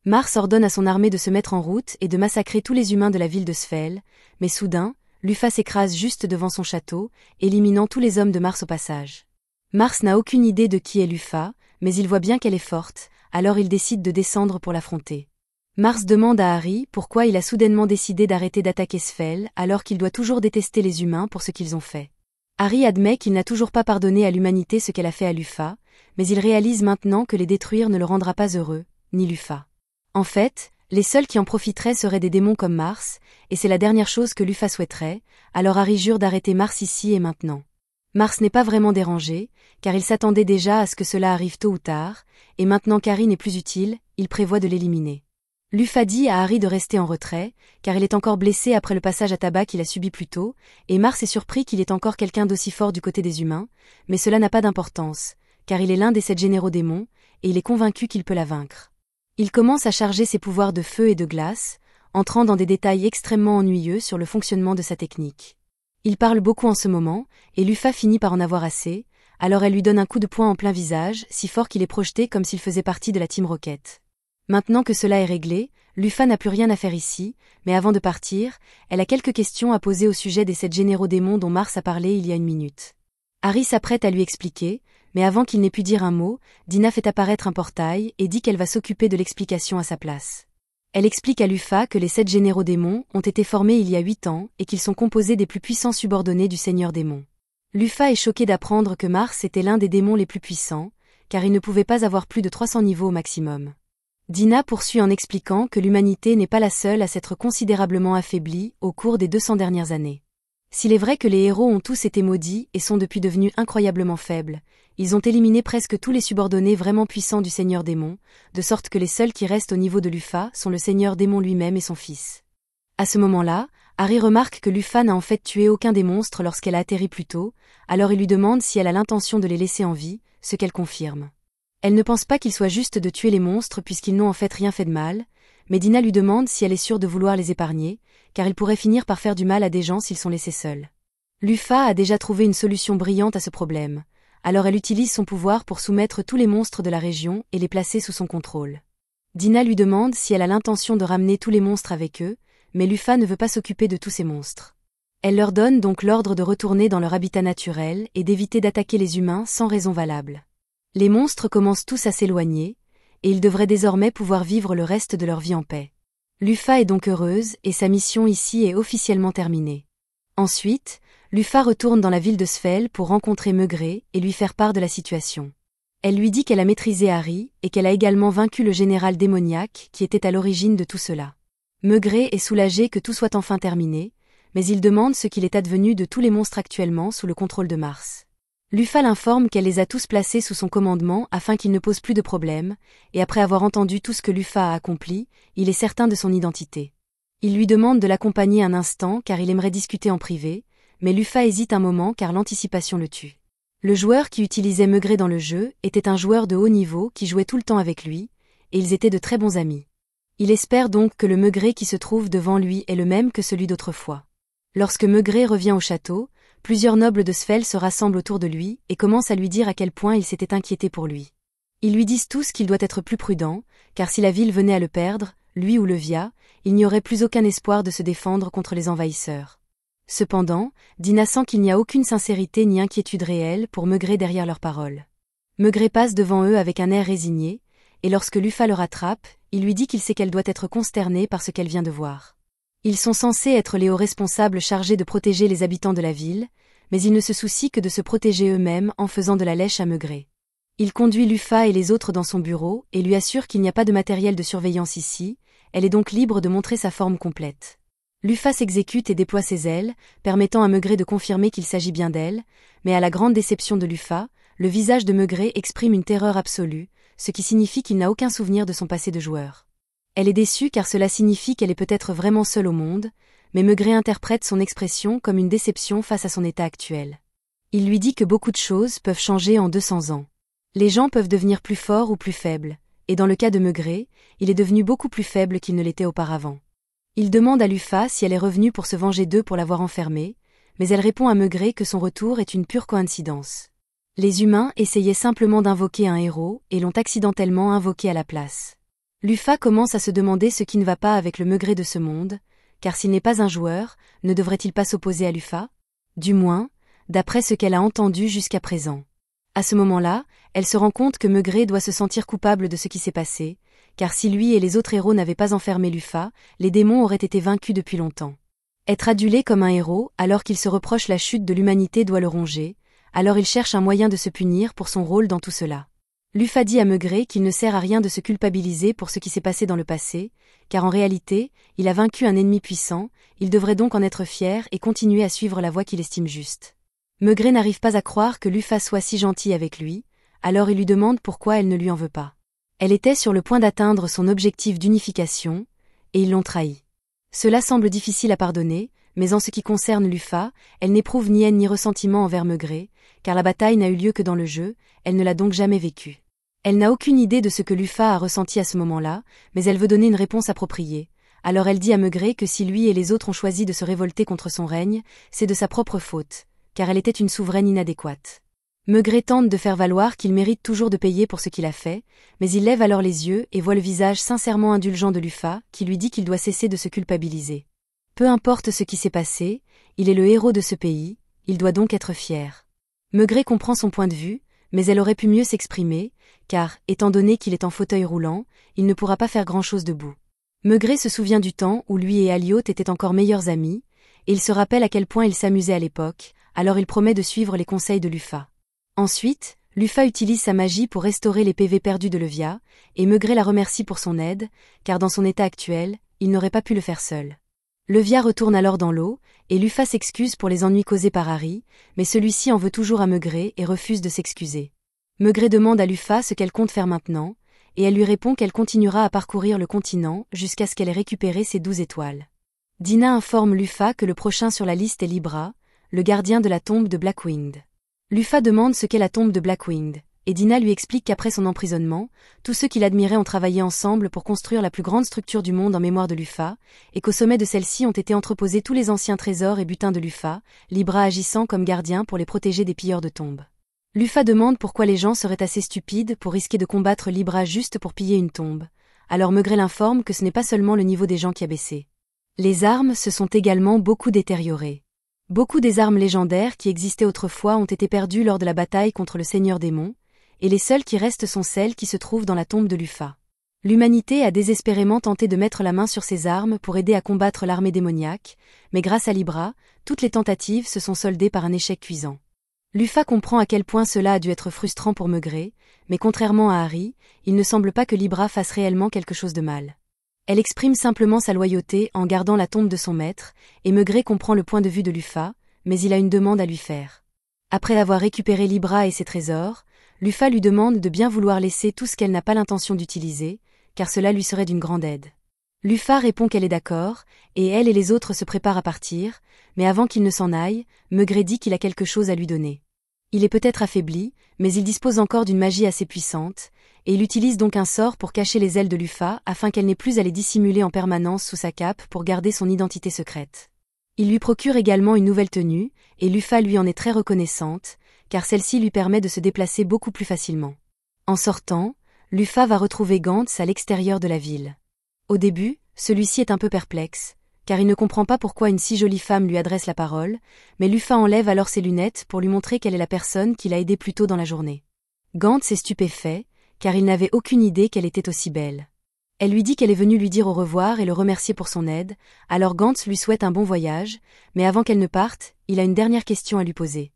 S1: Mars ordonne à son armée de se mettre en route et de massacrer tous les humains de la ville de Sfel, mais soudain, Lufa s'écrase juste devant son château, éliminant tous les hommes de Mars au passage. Mars n'a aucune idée de qui est Lufa, mais il voit bien qu'elle est forte, alors il décide de descendre pour l'affronter. Mars demande à Harry pourquoi il a soudainement décidé d'arrêter d'attaquer Sfel alors qu'il doit toujours détester les humains pour ce qu'ils ont fait. Harry admet qu'il n'a toujours pas pardonné à l'humanité ce qu'elle a fait à Lufa, mais il réalise maintenant que les détruire ne le rendra pas heureux, ni Lufa. En fait, les seuls qui en profiteraient seraient des démons comme Mars, et c'est la dernière chose que Lufa souhaiterait, alors Harry jure d'arrêter Mars ici et maintenant. Mars n'est pas vraiment dérangé, car il s'attendait déjà à ce que cela arrive tôt ou tard, et maintenant qu'Harry n'est plus utile, il prévoit de l'éliminer. Lufa dit à Harry de rester en retrait, car il est encore blessé après le passage à tabac qu'il a subi plus tôt, et Mars est surpris qu'il ait encore quelqu'un d'aussi fort du côté des humains, mais cela n'a pas d'importance, car il est l'un des 7 généraux démons, et il est convaincu qu'il peut la vaincre. Il commence à charger ses pouvoirs de feu et de glace, entrant dans des détails extrêmement ennuyeux sur le fonctionnement de sa technique. Il parle beaucoup en ce moment, et Lufa finit par en avoir assez, alors elle lui donne un coup de poing en plein visage, si fort qu'il est projeté comme s'il faisait partie de la Team Rocket. Maintenant que cela est réglé, Lufa n'a plus rien à faire ici, mais avant de partir, elle a quelques questions à poser au sujet des 7 généraux démons dont Mars a parlé il y a une minute. Harry s'apprête à lui expliquer, mais avant qu'il n'ait pu dire un mot, Dina fait apparaître un portail et dit qu'elle va s'occuper de l'explication à sa place. Elle explique à Lufa que les 7 généraux démons ont été formés il y a 8 ans et qu'ils sont composés des plus puissants subordonnés du Seigneur démon. Lufa est choqué d'apprendre que Mars était l'un des démons les plus puissants, car il ne pouvait pas avoir plus de 300 niveaux au maximum. Dina poursuit en expliquant que l'humanité n'est pas la seule à s'être considérablement affaiblie au cours des 200 dernières années. S'il est vrai que les héros ont tous été maudits et sont depuis devenus incroyablement faibles, ils ont éliminé presque tous les subordonnés vraiment puissants du Seigneur Démon, de sorte que les seuls qui restent au niveau de Lufa sont le Seigneur Démon lui-même et son fils. À ce moment-là, Harry remarque que Lufa n'a en fait tué aucun des monstres lorsqu'elle a atterri plus tôt, alors il lui demande si elle a l'intention de les laisser en vie, ce qu'elle confirme. Elle ne pense pas qu'il soit juste de tuer les monstres puisqu'ils n'ont en fait rien fait de mal, mais Dina lui demande si elle est sûre de vouloir les épargner, car ils pourraient finir par faire du mal à des gens s'ils sont laissés seuls. Lufa a déjà trouvé une solution brillante à ce problème, alors elle utilise son pouvoir pour soumettre tous les monstres de la région et les placer sous son contrôle. Dina lui demande si elle a l'intention de ramener tous les monstres avec eux, mais Lufa ne veut pas s'occuper de tous ces monstres. Elle leur donne donc l'ordre de retourner dans leur habitat naturel et d'éviter d'attaquer les humains sans raison valable. Les monstres commencent tous à s'éloigner, et ils devraient désormais pouvoir vivre le reste de leur vie en paix. Lufa est donc heureuse et sa mission ici est officiellement terminée. Ensuite, Lufa retourne dans la ville de Svel pour rencontrer Meugré et lui faire part de la situation. Elle lui dit qu'elle a maîtrisé Harry et qu'elle a également vaincu le général démoniaque qui était à l'origine de tout cela. Meugré est soulagé que tout soit enfin terminé, mais il demande ce qu'il est advenu de tous les monstres actuellement sous le contrôle de Mars. Lufa l'informe qu'elle les a tous placés sous son commandement afin qu'il ne pose plus de problème, et après avoir entendu tout ce que Lufa a accompli, il est certain de son identité. Il lui demande de l'accompagner un instant car il aimerait discuter en privé, mais Lufa hésite un moment car l'anticipation le tue. Le joueur qui utilisait Meugré dans le jeu était un joueur de haut niveau qui jouait tout le temps avec lui, et ils étaient de très bons amis. Il espère donc que le Meugré qui se trouve devant lui est le même que celui d'autrefois. Lorsque Meugré revient au château, plusieurs nobles de Svel se rassemblent autour de lui et commencent à lui dire à quel point ils s'étaient inquiétés pour lui. Ils lui disent tous qu'il doit être plus prudent, car si la ville venait à le perdre, lui ou Levia, il n'y aurait plus aucun espoir de se défendre contre les envahisseurs. Cependant, Dina sent qu'il n'y a aucune sincérité ni inquiétude réelle pour Meugré derrière leurs paroles. Meugré passe devant eux avec un air résigné, et lorsque Lufa le rattrape, il lui dit qu'il sait qu'elle doit être consternée par ce qu'elle vient de voir. Ils sont censés être les hauts responsables chargés de protéger les habitants de la ville, mais ils ne se soucient que de se protéger eux-mêmes en faisant de la lèche à Meugré. Il conduit Lufa et les autres dans son bureau et lui assure qu'il n'y a pas de matériel de surveillance ici, elle est donc libre de montrer sa forme complète. Lufa s'exécute et déploie ses ailes, permettant à Meugré de confirmer qu'il s'agit bien d'elle, mais à la grande déception de Lufa, le visage de Meugré exprime une terreur absolue, ce qui signifie qu'il n'a aucun souvenir de son passé de joueur. Elle est déçue car cela signifie qu'elle est peut-être vraiment seule au monde, mais Meugré interprète son expression comme une déception face à son état actuel. Il lui dit que beaucoup de choses peuvent changer en 200 ans. Les gens peuvent devenir plus forts ou plus faibles, et dans le cas de Meugré, il est devenu beaucoup plus faible qu'il ne l'était auparavant. Il demande à Lufa si elle est revenue pour se venger d'eux pour l'avoir enfermée, mais elle répond à Meugré que son retour est une pure coïncidence. Les humains essayaient simplement d'invoquer un héros et l'ont accidentellement invoqué à la place. Lufa commence à se demander ce qui ne va pas avec le Meugré de ce monde, car s'il n'est pas un joueur, ne devrait-il pas s'opposer à Lufa? Du moins, d'après ce qu'elle a entendu jusqu'à présent. À ce moment-là, elle se rend compte que Meugré doit se sentir coupable de ce qui s'est passé, car si lui et les autres héros n'avaient pas enfermé Lufa, les démons auraient été vaincus depuis longtemps. Être adulé comme un héros alors qu'il se reproche la chute de l'humanité doit le ronger, alors il cherche un moyen de se punir pour son rôle dans tout cela. Lufa dit à Meugré qu'il ne sert à rien de se culpabiliser pour ce qui s'est passé dans le passé, car en réalité, il a vaincu un ennemi puissant, il devrait donc en être fier et continuer à suivre la voie qu'il estime juste. Meugré n'arrive pas à croire que Lufa soit si gentille avec lui, alors il lui demande pourquoi elle ne lui en veut pas. Elle était sur le point d'atteindre son objectif d'unification, et ils l'ont trahi. Cela semble difficile à pardonner, mais en ce qui concerne Lufa, elle n'éprouve ni haine ni ressentiment envers Meugré, car la bataille n'a eu lieu que dans le jeu, elle ne l'a donc jamais vécue. Elle n'a aucune idée de ce que Lufa a ressenti à ce moment-là, mais elle veut donner une réponse appropriée. Alors elle dit à Meugré que si lui et les autres ont choisi de se révolter contre son règne, c'est de sa propre faute, car elle était une souveraine inadéquate. Meugré tente de faire valoir qu'il mérite toujours de payer pour ce qu'il a fait, mais il lève alors les yeux et voit le visage sincèrement indulgent de Lufa, qui lui dit qu'il doit cesser de se culpabiliser. Peu importe ce qui s'est passé, il est le héros de ce pays, il doit donc être fier. Meugré comprend son point de vue, mais elle aurait pu mieux s'exprimer, car, étant donné qu'il est en fauteuil roulant, il ne pourra pas faire grand-chose debout. Meugré se souvient du temps où lui et Alioth étaient encore meilleurs amis, et il se rappelle à quel point ils s'amusaient à l'époque, alors il promet de suivre les conseils de Lufa. Ensuite, Lufa utilise sa magie pour restaurer les PV perdus de Levia, et Maigret la remercie pour son aide, car dans son état actuel, il n'aurait pas pu le faire seul. Levia retourne alors dans l'eau, et Lufa s'excuse pour les ennuis causés par Harry, mais celui-ci en veut toujours à Maigret et refuse de s'excuser. Maigret demande à Lufa ce qu'elle compte faire maintenant, et elle lui répond qu'elle continuera à parcourir le continent jusqu'à ce qu'elle ait récupéré ses 12 étoiles. Dina informe Lufa que le prochain sur la liste est Libra, le gardien de la tombe de Blackwinged. Lufa demande ce qu'est la tombe de Blackwinged, et Dina lui explique qu'après son emprisonnement, tous ceux qui l'admiraient ont travaillé ensemble pour construire la plus grande structure du monde en mémoire de Lufa, et qu'au sommet de celle-ci ont été entreposés tous les anciens trésors et butins de Lufa, Libra agissant comme gardien pour les protéger des pilleurs de tombes. Lufa demande pourquoi les gens seraient assez stupides pour risquer de combattre Libra juste pour piller une tombe, alors Maigret l'informe que ce n'est pas seulement le niveau des gens qui a baissé. Les armes se sont également beaucoup détériorées. Beaucoup des armes légendaires qui existaient autrefois ont été perdues lors de la bataille contre le Seigneur Démon, et les seules qui restent sont celles qui se trouvent dans la tombe de Lufa. L'humanité a désespérément tenté de mettre la main sur ces armes pour aider à combattre l'armée démoniaque, mais grâce à Libra, toutes les tentatives se sont soldées par un échec cuisant. Lufa comprend à quel point cela a dû être frustrant pour Maigret, mais contrairement à Harry, il ne semble pas que Libra fasse réellement quelque chose de mal. Elle exprime simplement sa loyauté en gardant la tombe de son maître, et Maigret comprend le point de vue de Lufa, mais il a une demande à lui faire. Après avoir récupéré Libra et ses trésors, Lufa lui demande de bien vouloir laisser tout ce qu'elle n'a pas l'intention d'utiliser, car cela lui serait d'une grande aide. Lufa répond qu'elle est d'accord, et elle et les autres se préparent à partir, mais avant qu'il ne s'en aille, Maigret dit qu'il a quelque chose à lui donner. Il est peut-être affaibli, mais il dispose encore d'une magie assez puissante, et il utilise donc un sort pour cacher les ailes de Lufa afin qu'elle n'ait plus à les dissimuler en permanence sous sa cape pour garder son identité secrète. Il lui procure également une nouvelle tenue, et Lufa lui en est très reconnaissante, car celle-ci lui permet de se déplacer beaucoup plus facilement. En sortant, Lufa va retrouver Gantz à l'extérieur de la ville. Au début, celui-ci est un peu perplexe, car il ne comprend pas pourquoi une si jolie femme lui adresse la parole, mais Lufa enlève alors ses lunettes pour lui montrer qu'elle est la personne qui l'a aidé plus tôt dans la journée. Gantz est stupéfait, car il n'avait aucune idée qu'elle était aussi belle. Elle lui dit qu'elle est venue lui dire au revoir et le remercier pour son aide, alors Gantz lui souhaite un bon voyage, mais avant qu'elle ne parte, il a une dernière question à lui poser.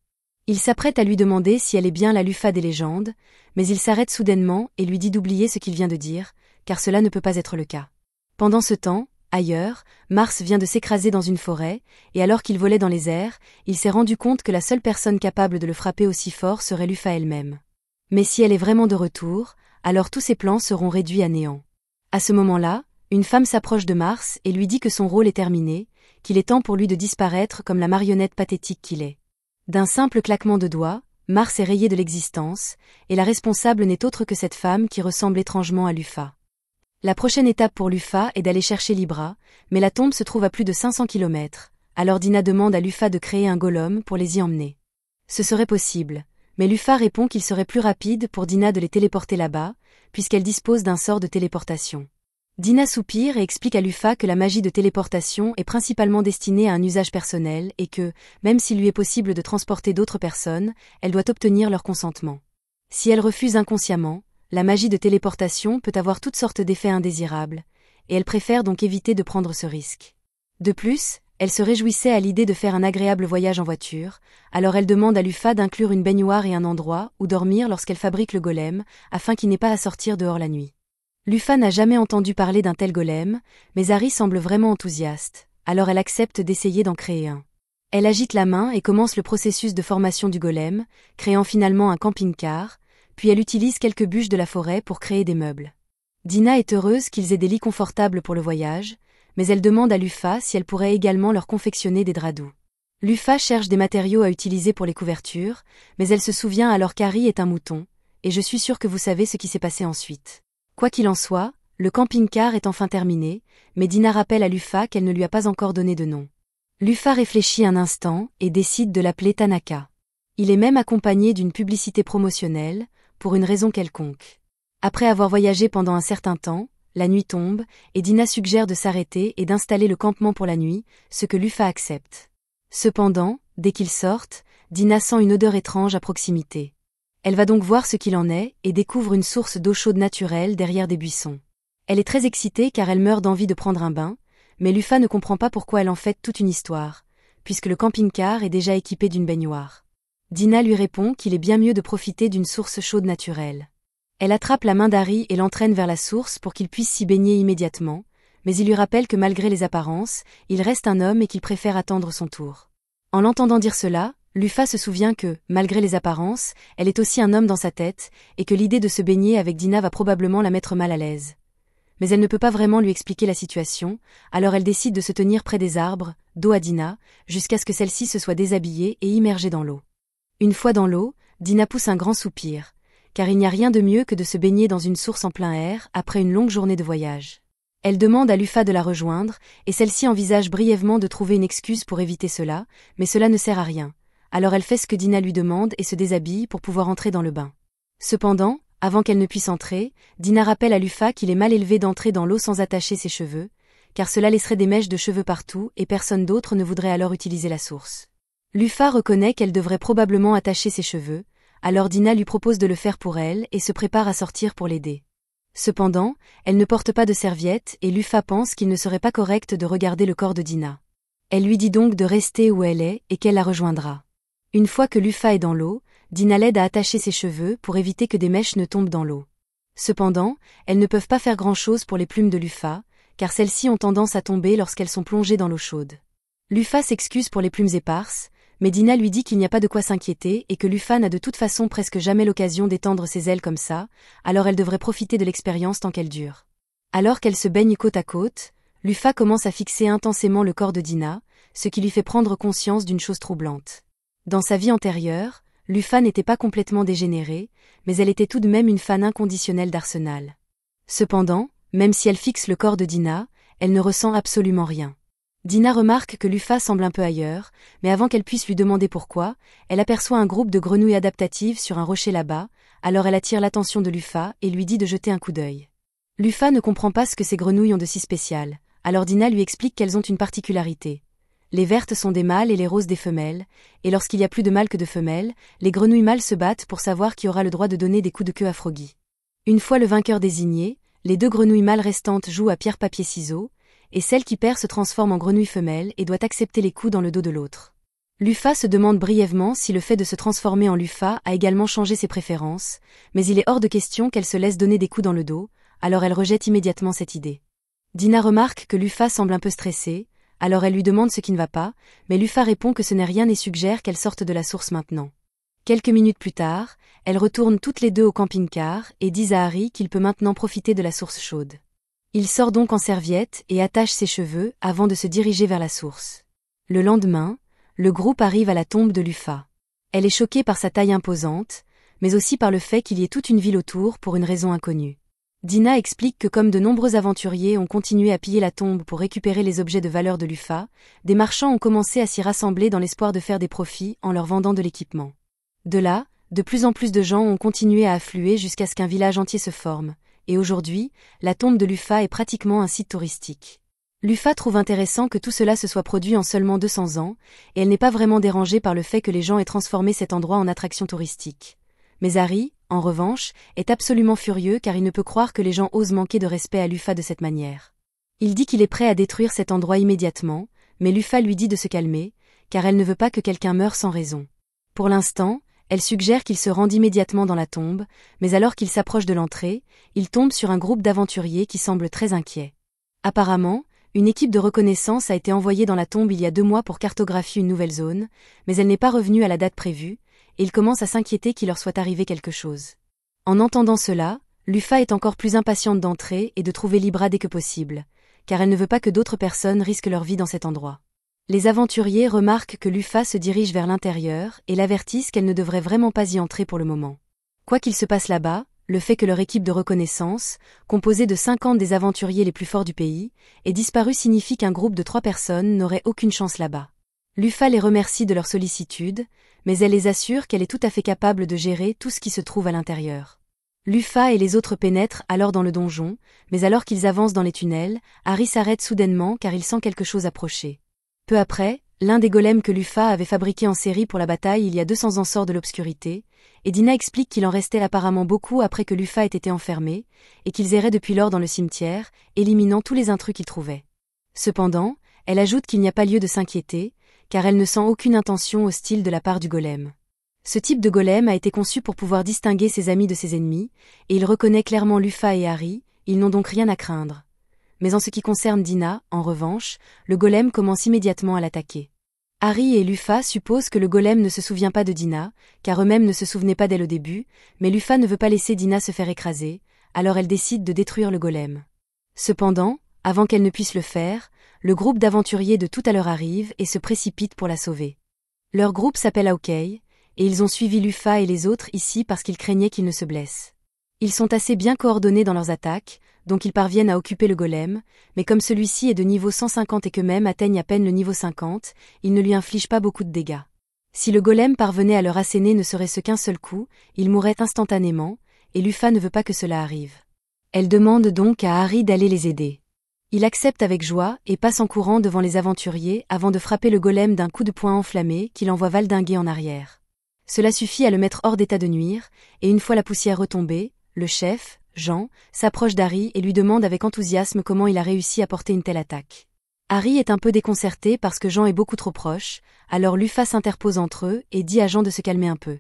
S1: Il s'apprête à lui demander si elle est bien la Lufa des légendes, mais il s'arrête soudainement et lui dit d'oublier ce qu'il vient de dire, car cela ne peut pas être le cas. Pendant ce temps, ailleurs, Mars vient de s'écraser dans une forêt, et alors qu'il volait dans les airs, il s'est rendu compte que la seule personne capable de le frapper aussi fort serait Lufa elle-même. Mais si elle est vraiment de retour, alors tous ses plans seront réduits à néant. À ce moment-là, une femme s'approche de Mars et lui dit que son rôle est terminé, qu'il est temps pour lui de disparaître comme la marionnette pathétique qu'il est. D'un simple claquement de doigts, Mars est rayé de l'existence, et la responsable n'est autre que cette femme qui ressemble étrangement à Lufa. La prochaine étape pour Lufa est d'aller chercher Libra, mais la tombe se trouve à plus de 500 km, alors Dina demande à Lufa de créer un golem pour les y emmener. Ce serait possible, mais Lufa répond qu'il serait plus rapide pour Dina de les téléporter là-bas, puisqu'elle dispose d'un sort de téléportation. Dina soupire et explique à Lufa que la magie de téléportation est principalement destinée à un usage personnel et que, même s'il lui est possible de transporter d'autres personnes, elle doit obtenir leur consentement. Si elle refuse inconsciemment, la magie de téléportation peut avoir toutes sortes d'effets indésirables, et elle préfère donc éviter de prendre ce risque. De plus, elle se réjouissait à l'idée de faire un agréable voyage en voiture, alors elle demande à Lufa d'inclure une baignoire et un endroit où dormir lorsqu'elle fabrique le golem, afin qu'il n'ait pas à sortir dehors la nuit. Lufa n'a jamais entendu parler d'un tel golem, mais Harry semble vraiment enthousiaste, alors elle accepte d'essayer d'en créer un. Elle agite la main et commence le processus de formation du golem, créant finalement un camping-car, puis elle utilise quelques bûches de la forêt pour créer des meubles. Dina est heureuse qu'ils aient des lits confortables pour le voyage, mais elle demande à Lufa si elle pourrait également leur confectionner des draps doux. Lufa cherche des matériaux à utiliser pour les couvertures, mais elle se souvient alors qu'Harry est un mouton, et je suis sûre que vous savez ce qui s'est passé ensuite. Quoi qu'il en soit, le camping-car est enfin terminé, mais Dina rappelle à Lufa qu'elle ne lui a pas encore donné de nom. Lufa réfléchit un instant et décide de l'appeler Tanaka. Il est même accompagné d'une publicité promotionnelle, pour une raison quelconque. Après avoir voyagé pendant un certain temps, la nuit tombe, et Dina suggère de s'arrêter et d'installer le campement pour la nuit, ce que Lufa accepte. Cependant, dès qu'ils sortent, Dina sent une odeur étrange à proximité. Elle va donc voir ce qu'il en est et découvre une source d'eau chaude naturelle derrière des buissons. Elle est très excitée car elle meurt d'envie de prendre un bain, mais Lufa ne comprend pas pourquoi elle en fait toute une histoire, puisque le camping-car est déjà équipé d'une baignoire. Dina lui répond qu'il est bien mieux de profiter d'une source chaude naturelle. Elle attrape la main d'Harry et l'entraîne vers la source pour qu'il puisse s'y baigner immédiatement, mais il lui rappelle que malgré les apparences, il reste un homme et qu'il préfère attendre son tour. En l'entendant dire cela, Lufa se souvient que, malgré les apparences, elle est aussi un homme dans sa tête, et que l'idée de se baigner avec Dina va probablement la mettre mal à l'aise. Mais elle ne peut pas vraiment lui expliquer la situation, alors elle décide de se tenir près des arbres, dos à Dina, jusqu'à ce que celle-ci se soit déshabillée et immergée dans l'eau. Une fois dans l'eau, Dina pousse un grand soupir, car il n'y a rien de mieux que de se baigner dans une source en plein air après une longue journée de voyage. Elle demande à Lufa de la rejoindre, et celle-ci envisage brièvement de trouver une excuse pour éviter cela, mais cela ne sert à rien. Alors elle fait ce que Dina lui demande et se déshabille pour pouvoir entrer dans le bain. Cependant, avant qu'elle ne puisse entrer, Dina rappelle à Lufa qu'il est mal élevé d'entrer dans l'eau sans attacher ses cheveux, car cela laisserait des mèches de cheveux partout et personne d'autre ne voudrait alors utiliser la source. Lufa reconnaît qu'elle devrait probablement attacher ses cheveux, alors Dina lui propose de le faire pour elle et se prépare à sortir pour l'aider. Cependant, elle ne porte pas de serviette et Lufa pense qu'il ne serait pas correct de regarder le corps de Dina. Elle lui dit donc de rester où elle est et qu'elle la rejoindra. Une fois que Lufa est dans l'eau, Dina l'aide à attacher ses cheveux pour éviter que des mèches ne tombent dans l'eau. Cependant, elles ne peuvent pas faire grand-chose pour les plumes de Lufa, car celles-ci ont tendance à tomber lorsqu'elles sont plongées dans l'eau chaude. Lufa s'excuse pour les plumes éparses, mais Dina lui dit qu'il n'y a pas de quoi s'inquiéter et que Lufa n'a de toute façon presque jamais l'occasion d'étendre ses ailes comme ça, alors elle devrait profiter de l'expérience tant qu'elle dure. Alors qu'elle se baigne côte à côte, Lufa commence à fixer intensément le corps de Dina, ce qui lui fait prendre conscience d'une chose troublante. Dans sa vie antérieure, Lufa n'était pas complètement dégénérée, mais elle était tout de même une fan inconditionnelle d'Arsenal. Cependant, même si elle fixe le corps de Dina, elle ne ressent absolument rien. Dina remarque que Lufa semble un peu ailleurs, mais avant qu'elle puisse lui demander pourquoi, elle aperçoit un groupe de grenouilles adaptatives sur un rocher là-bas, alors elle attire l'attention de Lufa et lui dit de jeter un coup d'œil. Lufa ne comprend pas ce que ces grenouilles ont de si spécial, alors Dina lui explique qu'elles ont une particularité. Les vertes sont des mâles et les roses des femelles, et lorsqu'il y a plus de mâles que de femelles, les grenouilles mâles se battent pour savoir qui aura le droit de donner des coups de queue à Froggy. Une fois le vainqueur désigné, les 2 grenouilles mâles restantes jouent à pierre-papier-ciseaux, et celle qui perd se transforme en grenouille femelle et doit accepter les coups dans le dos de l'autre. Lufa se demande brièvement si le fait de se transformer en Lufa a également changé ses préférences, mais il est hors de question qu'elle se laisse donner des coups dans le dos, alors elle rejette immédiatement cette idée. Dina remarque que Lufa semble un peu stressée, alors elle lui demande ce qui ne va pas, mais Lufa répond que ce n'est rien et suggère qu'elle sorte de la source maintenant. Quelques minutes plus tard, elles retournent toutes les 2 au camping-car et disent à Harry qu'il peut maintenant profiter de la source chaude. Il sort donc en serviette et attache ses cheveux avant de se diriger vers la source. Le lendemain, le groupe arrive à la tombe de Lufa. Elle est choquée par sa taille imposante, mais aussi par le fait qu'il y ait toute une ville autour pour une raison inconnue. Dina explique que comme de nombreux aventuriers ont continué à piller la tombe pour récupérer les objets de valeur de Lufa, des marchands ont commencé à s'y rassembler dans l'espoir de faire des profits en leur vendant de l'équipement. De là, de plus en plus de gens ont continué à affluer jusqu'à ce qu'un village entier se forme, et aujourd'hui, la tombe de Lufa est pratiquement un site touristique. Lufa trouve intéressant que tout cela se soit produit en seulement 200 ans, et elle n'est pas vraiment dérangée par le fait que les gens aient transformé cet endroit en attraction touristique. Mais Harry, en revanche, est absolument furieux car il ne peut croire que les gens osent manquer de respect à Lufa de cette manière. Il dit qu'il est prêt à détruire cet endroit immédiatement, mais Lufa lui dit de se calmer, car elle ne veut pas que quelqu'un meure sans raison. Pour l'instant, elle suggère qu'il se rende immédiatement dans la tombe, mais alors qu'il s'approche de l'entrée, il tombe sur un groupe d'aventuriers qui semblent très inquiets. Apparemment, une équipe de reconnaissance a été envoyée dans la tombe il y a 2 mois pour cartographier une nouvelle zone, mais elle n'est pas revenue à la date prévue, et ils commencent à s'inquiéter qu'il leur soit arrivé quelque chose. En entendant cela, Lufa est encore plus impatiente d'entrer et de trouver Libra dès que possible, car elle ne veut pas que d'autres personnes risquent leur vie dans cet endroit. Les aventuriers remarquent que Lufa se dirige vers l'intérieur et l'avertissent qu'elle ne devrait vraiment pas y entrer pour le moment. Quoi qu'il se passe là-bas, le fait que leur équipe de reconnaissance, composée de 50 des aventuriers les plus forts du pays, ait disparu signifie qu'un groupe de 3 personnes n'aurait aucune chance là-bas. Lufa les remercie de leur sollicitude, mais elle les assure qu'elle est tout à fait capable de gérer tout ce qui se trouve à l'intérieur. Lufa et les autres pénètrent alors dans le donjon, mais alors qu'ils avancent dans les tunnels, Harry s'arrête soudainement car il sent quelque chose approcher. Peu après, l'un des golems que Lufa avait fabriqué en série pour la bataille il y a 200 ans sort de l'obscurité, et Dina explique qu'il en restait apparemment beaucoup après que Lufa ait été enfermé, et qu'ils erraient depuis lors dans le cimetière, éliminant tous les intrus qu'ils trouvaient. Cependant, elle ajoute qu'il n'y a pas lieu de s'inquiéter, car elle ne sent aucune intention hostile de la part du golem. Ce type de golem a été conçu pour pouvoir distinguer ses amis de ses ennemis, et il reconnaît clairement Lufa et Harry, ils n'ont donc rien à craindre. Mais en ce qui concerne Dina, en revanche, le golem commence immédiatement à l'attaquer. Harry et Lufa supposent que le golem ne se souvient pas de Dina, car eux-mêmes ne se souvenaient pas d'elle au début, mais Lufa ne veut pas laisser Dina se faire écraser, alors elle décide de détruire le golem. Cependant, avant qu'elle ne puisse le faire, le groupe d'aventuriers de tout à l'heure arrive et se précipite pour la sauver. Leur groupe s'appelle Hawkeye, et ils ont suivi Lufa et les autres ici parce qu'ils craignaient qu'ils ne se blessent. Ils sont assez bien coordonnés dans leurs attaques, donc ils parviennent à occuper le golem, mais comme celui-ci est de niveau 150 et qu'eux-mêmes atteignent à peine le niveau 50, ils ne lui infligent pas beaucoup de dégâts. Si le golem parvenait à leur asséner ne serait-ce qu'un seul coup, il mourrait instantanément, et Lufa ne veut pas que cela arrive. Elle demande donc à Harry d'aller les aider. Il accepte avec joie et passe en courant devant les aventuriers avant de frapper le golem d'un coup de poing enflammé qui l'envoie valdinguer en arrière. Cela suffit à le mettre hors d'état de nuire, et une fois la poussière retombée, le chef, Jean, s'approche d'Harry et lui demande avec enthousiasme comment il a réussi à porter une telle attaque. Harry est un peu déconcerté parce que Jean est beaucoup trop proche, alors Lufa s'interpose entre eux et dit à Jean de se calmer un peu.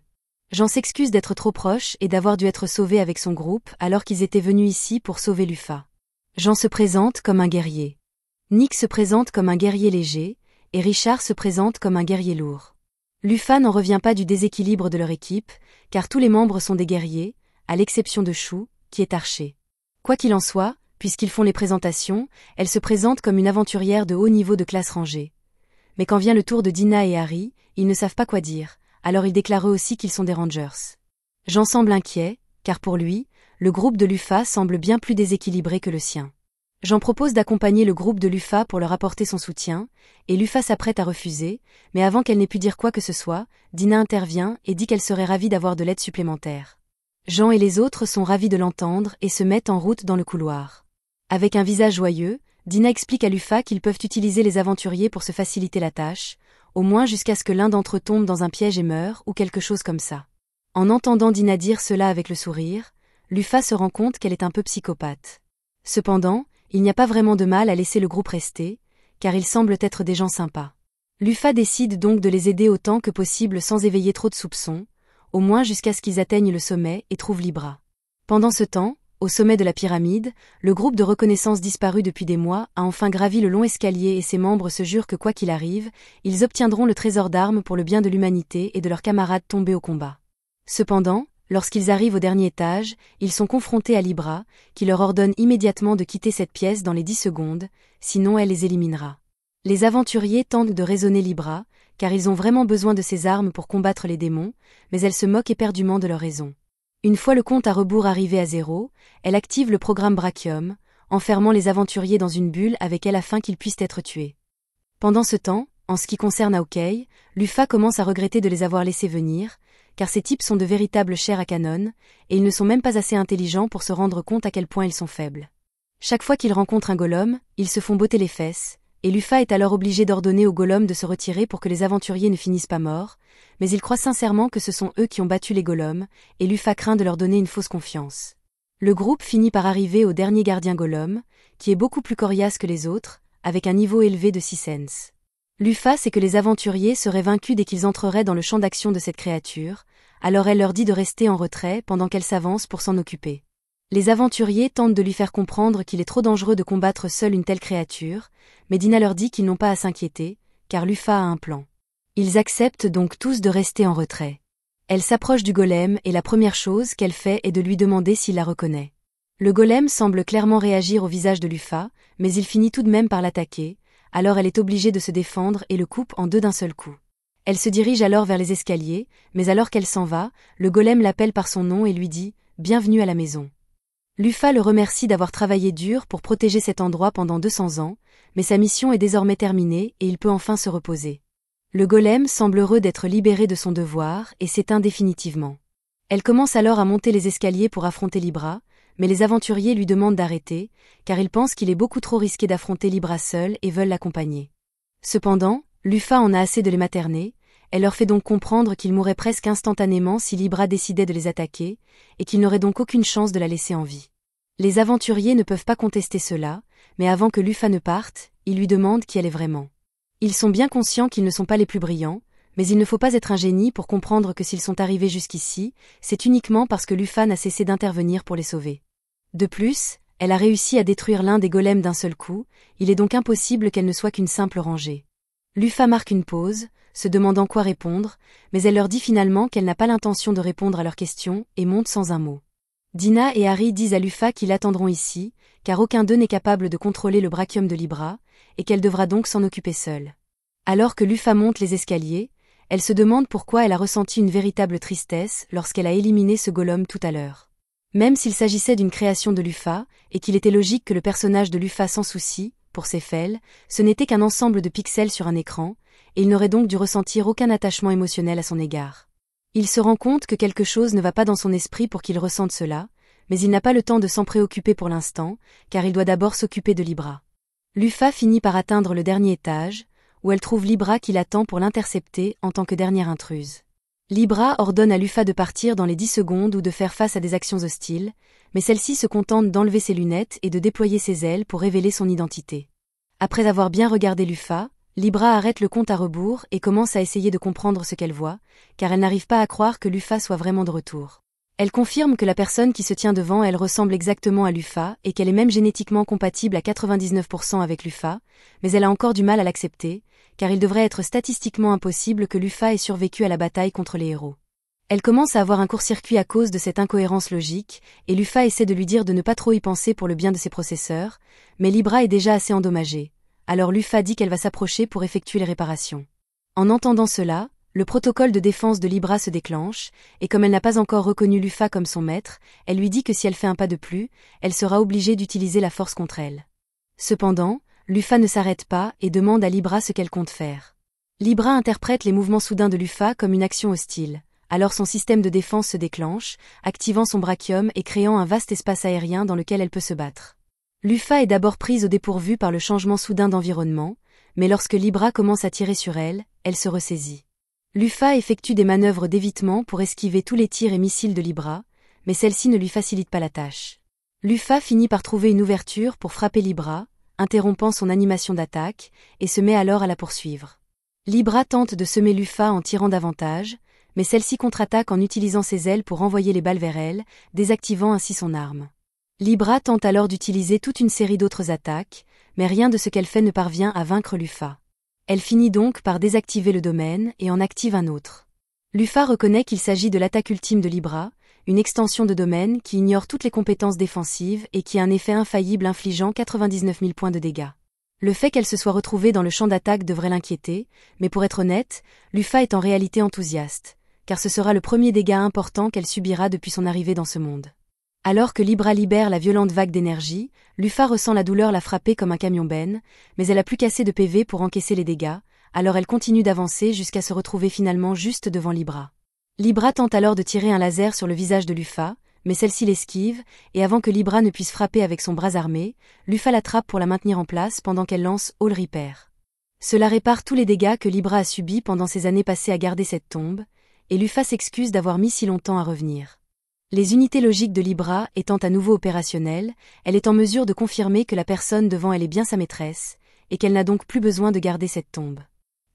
S1: Jean s'excuse d'être trop proche et d'avoir dû être sauvé avec son groupe alors qu'ils étaient venus ici pour sauver Lufa. Jean se présente comme un guerrier. Nick se présente comme un guerrier léger, et Richard se présente comme un guerrier lourd. Lufa n'en revient pas du déséquilibre de leur équipe, car tous les membres sont des guerriers, à l'exception de Chou, qui est archer. Quoi qu'il en soit, puisqu'ils font les présentations, elle se présente comme une aventurière de haut niveau de classe rangée. Mais quand vient le tour de Dina et Harry, ils ne savent pas quoi dire, alors ils déclarent eux aussi qu'ils sont des Rangers. Jean semble inquiet, car pour lui, le groupe de Lufa semble bien plus déséquilibré que le sien. Jean propose d'accompagner le groupe de Lufa pour leur apporter son soutien, et Lufa s'apprête à refuser, mais avant qu'elle n'ait pu dire quoi que ce soit, Dina intervient et dit qu'elle serait ravie d'avoir de l'aide supplémentaire. Jean et les autres sont ravis de l'entendre et se mettent en route dans le couloir. Avec un visage joyeux, Dina explique à Lufa qu'ils peuvent utiliser les aventuriers pour se faciliter la tâche, au moins jusqu'à ce que l'un d'entre eux tombe dans un piège et meure ou quelque chose comme ça. En entendant Dina dire cela avec le sourire, Lufa se rend compte qu'elle est un peu psychopathe. Cependant, il n'y a pas vraiment de mal à laisser le groupe rester, car ils semblent être des gens sympas. Lufa décide donc de les aider autant que possible sans éveiller trop de soupçons, au moins jusqu'à ce qu'ils atteignent le sommet et trouvent Libra. Pendant ce temps, au sommet de la pyramide, le groupe de reconnaissance disparu depuis des mois a enfin gravi le long escalier et ses membres se jurent que quoi qu'il arrive, ils obtiendront le trésor d'armes pour le bien de l'humanité et de leurs camarades tombés au combat. Cependant, lorsqu'ils arrivent au dernier étage, ils sont confrontés à Libra, qui leur ordonne immédiatement de quitter cette pièce dans les 10 secondes, sinon elle les éliminera. Les aventuriers tentent de raisonner Libra, car ils ont vraiment besoin de ces armes pour combattre les démons, mais elle se moque éperdument de leur raison. Une fois le compte à rebours arrivé à 0, elle active le programme Brachium, enfermant les aventuriers dans une bulle avec elle afin qu'ils puissent être tués. Pendant ce temps, en ce qui concerne Hawkeye, Lufa commence à regretter de les avoir laissés venir, car ces types sont de véritables chairs à canon, et ils ne sont même pas assez intelligents pour se rendre compte à quel point ils sont faibles. Chaque fois qu'ils rencontrent un golem, ils se font botter les fesses, et Lufa est alors obligé d'ordonner au golem de se retirer pour que les aventuriers ne finissent pas morts, mais il croit sincèrement que ce sont eux qui ont battu les golems, et Lufa craint de leur donner une fausse confiance. Le groupe finit par arriver au dernier gardien golem, qui est beaucoup plus coriace que les autres, avec un niveau élevé de 6 sens. Lufa sait que les aventuriers seraient vaincus dès qu'ils entreraient dans le champ d'action de cette créature, alors elle leur dit de rester en retrait pendant qu'elle s'avance pour s'en occuper. Les aventuriers tentent de lui faire comprendre qu'il est trop dangereux de combattre seul une telle créature, mais Dina leur dit qu'ils n'ont pas à s'inquiéter, car Lufa a un plan. Ils acceptent donc tous de rester en retrait. Elle s'approche du golem et la première chose qu'elle fait est de lui demander s'il la reconnaît. Le golem semble clairement réagir au visage de Lufa, mais il finit tout de même par l'attaquer, alors elle est obligée de se défendre et le coupe en deux d'un seul coup. Elle se dirige alors vers les escaliers, mais alors qu'elle s'en va, le golem l'appelle par son nom et lui dit « Bienvenue à la maison ». Lufa le remercie d'avoir travaillé dur pour protéger cet endroit pendant 200 ans, mais sa mission est désormais terminée et il peut enfin se reposer. Le golem semble heureux d'être libéré de son devoir et s'éteint définitivement. Elle commence alors à monter les escaliers pour affronter Libra, mais les aventuriers lui demandent d'arrêter, car ils pensent qu'il est beaucoup trop risqué d'affronter Libra seul et veulent l'accompagner. Cependant, Lufa en a assez de les materner, elle leur fait donc comprendre qu'ils mourraient presque instantanément si Libra décidait de les attaquer, et qu'ils n'auraient donc aucune chance de la laisser en vie. Les aventuriers ne peuvent pas contester cela, mais avant que Lufa ne parte, ils lui demandent qui elle est vraiment. Ils sont bien conscients qu'ils ne sont pas les plus brillants, mais il ne faut pas être un génie pour comprendre que s'ils sont arrivés jusqu'ici, c'est uniquement parce que Lufa n'a cessé d'intervenir pour les sauver. De plus, elle a réussi à détruire l'un des golems d'un seul coup, il est donc impossible qu'elle ne soit qu'une simple rangée. Lufa marque une pause, se demandant quoi répondre, mais elle leur dit finalement qu'elle n'a pas l'intention de répondre à leurs questions et monte sans un mot. Dina et Harry disent à Lufa qu'ils l'attendront ici, car aucun d'eux n'est capable de contrôler le brachium de Libra, et qu'elle devra donc s'en occuper seule. Alors que Lufa monte les escaliers, elle se demande pourquoi elle a ressenti une véritable tristesse lorsqu'elle a éliminé ce golem tout à l'heure. Même s'il s'agissait d'une création de Lufa, et qu'il était logique que le personnage de Lufa s'en soucie, pour ses fails, ce n'était qu'un ensemble de pixels sur un écran, et il n'aurait donc dû ressentir aucun attachement émotionnel à son égard. Il se rend compte que quelque chose ne va pas dans son esprit pour qu'il ressente cela, mais il n'a pas le temps de s'en préoccuper pour l'instant, car il doit d'abord s'occuper de Libra. Lufa finit par atteindre le dernier étage, où elle trouve Libra qui l'attend pour l'intercepter en tant que dernière intruse. Libra ordonne à Lufa de partir dans les 10 secondes ou de faire face à des actions hostiles, mais celle-ci se contente d'enlever ses lunettes et de déployer ses ailes pour révéler son identité. Après avoir bien regardé Lufa, Libra arrête le compte à rebours et commence à essayer de comprendre ce qu'elle voit, car elle n'arrive pas à croire que Lufa soit vraiment de retour. Elle confirme que la personne qui se tient devant elle ressemble exactement à Lufa et qu'elle est même génétiquement compatible à 99% avec Lufa, mais elle a encore du mal à l'accepter, car il devrait être statistiquement impossible que Lufa ait survécu à la bataille contre les héros. Elle commence à avoir un court-circuit à cause de cette incohérence logique, et Lufa essaie de lui dire de ne pas trop y penser pour le bien de ses processeurs, mais Libra est déjà assez endommagée. Alors Lufa dit qu'elle va s'approcher pour effectuer les réparations. En entendant cela, le protocole de défense de Libra se déclenche, et comme elle n'a pas encore reconnu Lufa comme son maître, elle lui dit que si elle fait un pas de plus, elle sera obligée d'utiliser la force contre elle. Cependant, Lufa ne s'arrête pas et demande à Libra ce qu'elle compte faire. Libra interprète les mouvements soudains de Lufa comme une action hostile, alors son système de défense se déclenche, activant son brachium et créant un vaste espace aérien dans lequel elle peut se battre. Lufa est d'abord prise au dépourvu par le changement soudain d'environnement, mais lorsque Libra commence à tirer sur elle, elle se ressaisit. Lufa effectue des manœuvres d'évitement pour esquiver tous les tirs et missiles de Libra, mais celle-ci ne lui facilite pas la tâche. Lufa finit par trouver une ouverture pour frapper Libra, interrompant son animation d'attaque, et se met alors à la poursuivre. Libra tente de semer Lufa en tirant davantage, mais celle-ci contre-attaque en utilisant ses ailes pour envoyer les balles vers elle, désactivant ainsi son arme. Libra tente alors d'utiliser toute une série d'autres attaques, mais rien de ce qu'elle fait ne parvient à vaincre Lufa. Elle finit donc par désactiver le domaine et en active un autre. Lufa reconnaît qu'il s'agit de l'attaque ultime de Libra, une extension de domaine qui ignore toutes les compétences défensives et qui a un effet infaillible infligeant 99 000 points de dégâts. Le fait qu'elle se soit retrouvée dans le champ d'attaque devrait l'inquiéter, mais pour être honnête, Lufa est en réalité enthousiaste, car ce sera le premier dégât important qu'elle subira depuis son arrivée dans ce monde. Alors que Libra libère la violente vague d'énergie, Lufa ressent la douleur la frapper comme un camion-benne, mais elle a plus qu'assez de PV pour encaisser les dégâts, alors elle continue d'avancer jusqu'à se retrouver finalement juste devant Libra. Libra tente alors de tirer un laser sur le visage de Lufa, mais celle-ci l'esquive, et avant que Libra ne puisse frapper avec son bras armé, Lufa l'attrape pour la maintenir en place pendant qu'elle lance All Repair. Cela répare tous les dégâts que Libra a subis pendant ces années passées à garder cette tombe, et Lufa s'excuse d'avoir mis si longtemps à revenir. Les unités logiques de Libra étant à nouveau opérationnelles, elle est en mesure de confirmer que la personne devant elle est bien sa maîtresse, et qu'elle n'a donc plus besoin de garder cette tombe.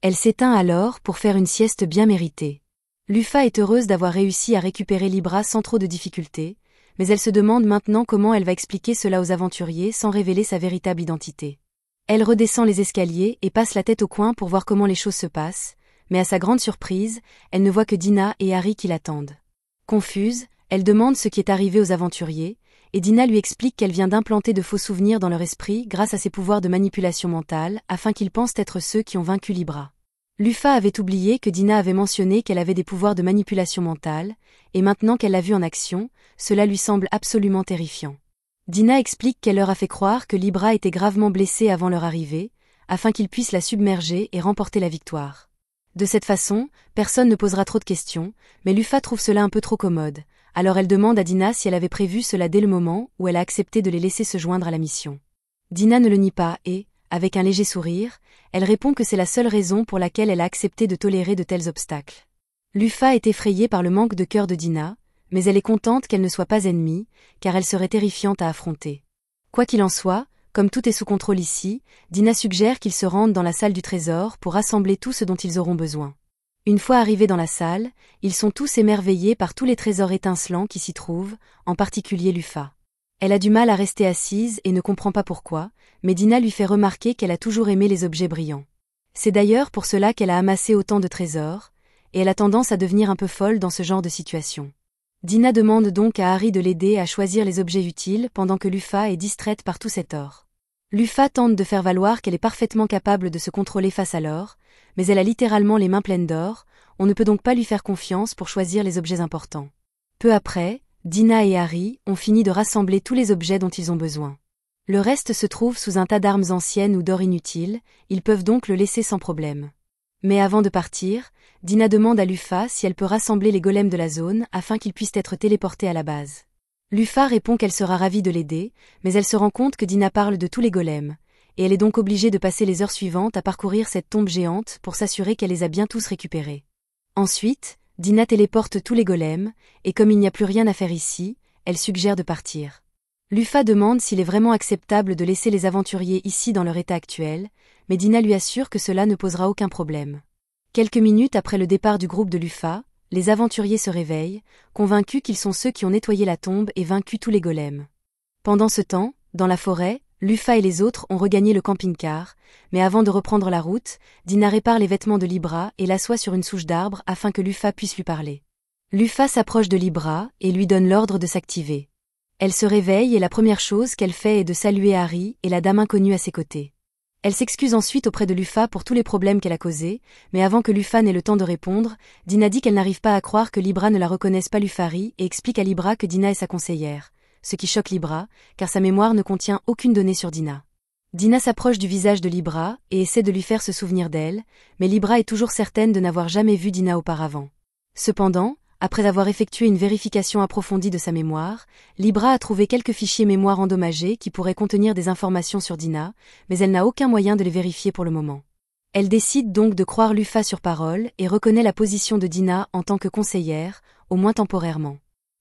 S1: Elle s'éteint alors pour faire une sieste bien méritée. Lufa est heureuse d'avoir réussi à récupérer Libra sans trop de difficultés, mais elle se demande maintenant comment elle va expliquer cela aux aventuriers sans révéler sa véritable identité. Elle redescend les escaliers et passe la tête au coin pour voir comment les choses se passent, mais à sa grande surprise, elle ne voit que Dina et Harry qui l'attendent. Confuse, elle demande ce qui est arrivé aux aventuriers, et Dina lui explique qu'elle vient d'implanter de faux souvenirs dans leur esprit grâce à ses pouvoirs de manipulation mentale afin qu'ils pensent être ceux qui ont vaincu Libra. Lufa avait oublié que Dina avait mentionné qu'elle avait des pouvoirs de manipulation mentale, et maintenant qu'elle l'a vue en action, cela lui semble absolument terrifiant. Dina explique qu'elle leur a fait croire que Libra était gravement blessée avant leur arrivée, afin qu'ils puissent la submerger et remporter la victoire. De cette façon, personne ne posera trop de questions, mais Lufa trouve cela un peu trop commode, alors elle demande à Dina si elle avait prévu cela dès le moment où elle a accepté de les laisser se joindre à la mission. Dina ne le nie pas et, avec un léger sourire, elle répond que c'est la seule raison pour laquelle elle a accepté de tolérer de tels obstacles. Lufa est effrayée par le manque de cœur de Dina, mais elle est contente qu'elle ne soit pas ennemie, car elle serait terrifiante à affronter. Quoi qu'il en soit, Comme tout est sous contrôle ici, Dina suggère qu'ils se rendent dans la salle du trésor pour rassembler tout ce dont ils auront besoin. Une fois arrivés dans la salle, ils sont tous émerveillés par tous les trésors étincelants qui s'y trouvent, en particulier Lufa. Elle a du mal à rester assise et ne comprend pas pourquoi, mais Dina lui fait remarquer qu'elle a toujours aimé les objets brillants. C'est d'ailleurs pour cela qu'elle a amassé autant de trésors, et elle a tendance à devenir un peu folle dans ce genre de situation. Dina demande donc à Harry de l'aider à choisir les objets utiles pendant que Lufa est distraite par tout cet or. Lufa tente de faire valoir qu'elle est parfaitement capable de se contrôler face à l'or, mais elle a littéralement les mains pleines d'or, on ne peut donc pas lui faire confiance pour choisir les objets importants. Peu après, Dina et Harry ont fini de rassembler tous les objets dont ils ont besoin. Le reste se trouve sous un tas d'armes anciennes ou d'or inutile, ils peuvent donc le laisser sans problème. Mais avant de partir, Dina demande à Lufa si elle peut rassembler les golems de la zone afin qu'ils puissent être téléportés à la base. Lufa répond qu'elle sera ravie de l'aider, mais elle se rend compte que Dina parle de tous les golems, et elle est donc obligée de passer les heures suivantes à parcourir cette tombe géante pour s'assurer qu'elle les a bien tous récupérés. Ensuite, Dina téléporte tous les golems, et comme il n'y a plus rien à faire ici, elle suggère de partir. Lufa demande s'il est vraiment acceptable de laisser les aventuriers ici dans leur état actuel, mais Dina lui assure que cela ne posera aucun problème. Quelques minutes après le départ du groupe de Lufa, les aventuriers se réveillent, convaincus qu'ils sont ceux qui ont nettoyé la tombe et vaincu tous les golems. Pendant ce temps, dans la forêt, Lufa et les autres ont regagné le camping-car, mais avant de reprendre la route, Dina répare les vêtements de Libra et l'assoit sur une souche d'arbre afin que Lufa puisse lui parler. Lufa s'approche de Libra et lui donne l'ordre de s'activer. Elle se réveille et la première chose qu'elle fait est de saluer Harry et la dame inconnue à ses côtés. Elle s'excuse ensuite auprès de Lufa pour tous les problèmes qu'elle a causés, mais avant que Lufa n'ait le temps de répondre, Dina dit qu'elle n'arrive pas à croire que Libra ne la reconnaisse pas Lufari et explique à Libra que Dina est sa conseillère, ce qui choque Libra, car sa mémoire ne contient aucune donnée sur Dina. Dina s'approche du visage de Libra et essaie de lui faire se souvenir d'elle, mais Libra est toujours certaine de n'avoir jamais vu Dina auparavant. Cependant, après avoir effectué une vérification approfondie de sa mémoire, Libra a trouvé quelques fichiers mémoire endommagés qui pourraient contenir des informations sur Dina, mais elle n'a aucun moyen de les vérifier pour le moment. Elle décide donc de croire Lufa sur parole et reconnaît la position de Dina en tant que conseillère, au moins temporairement.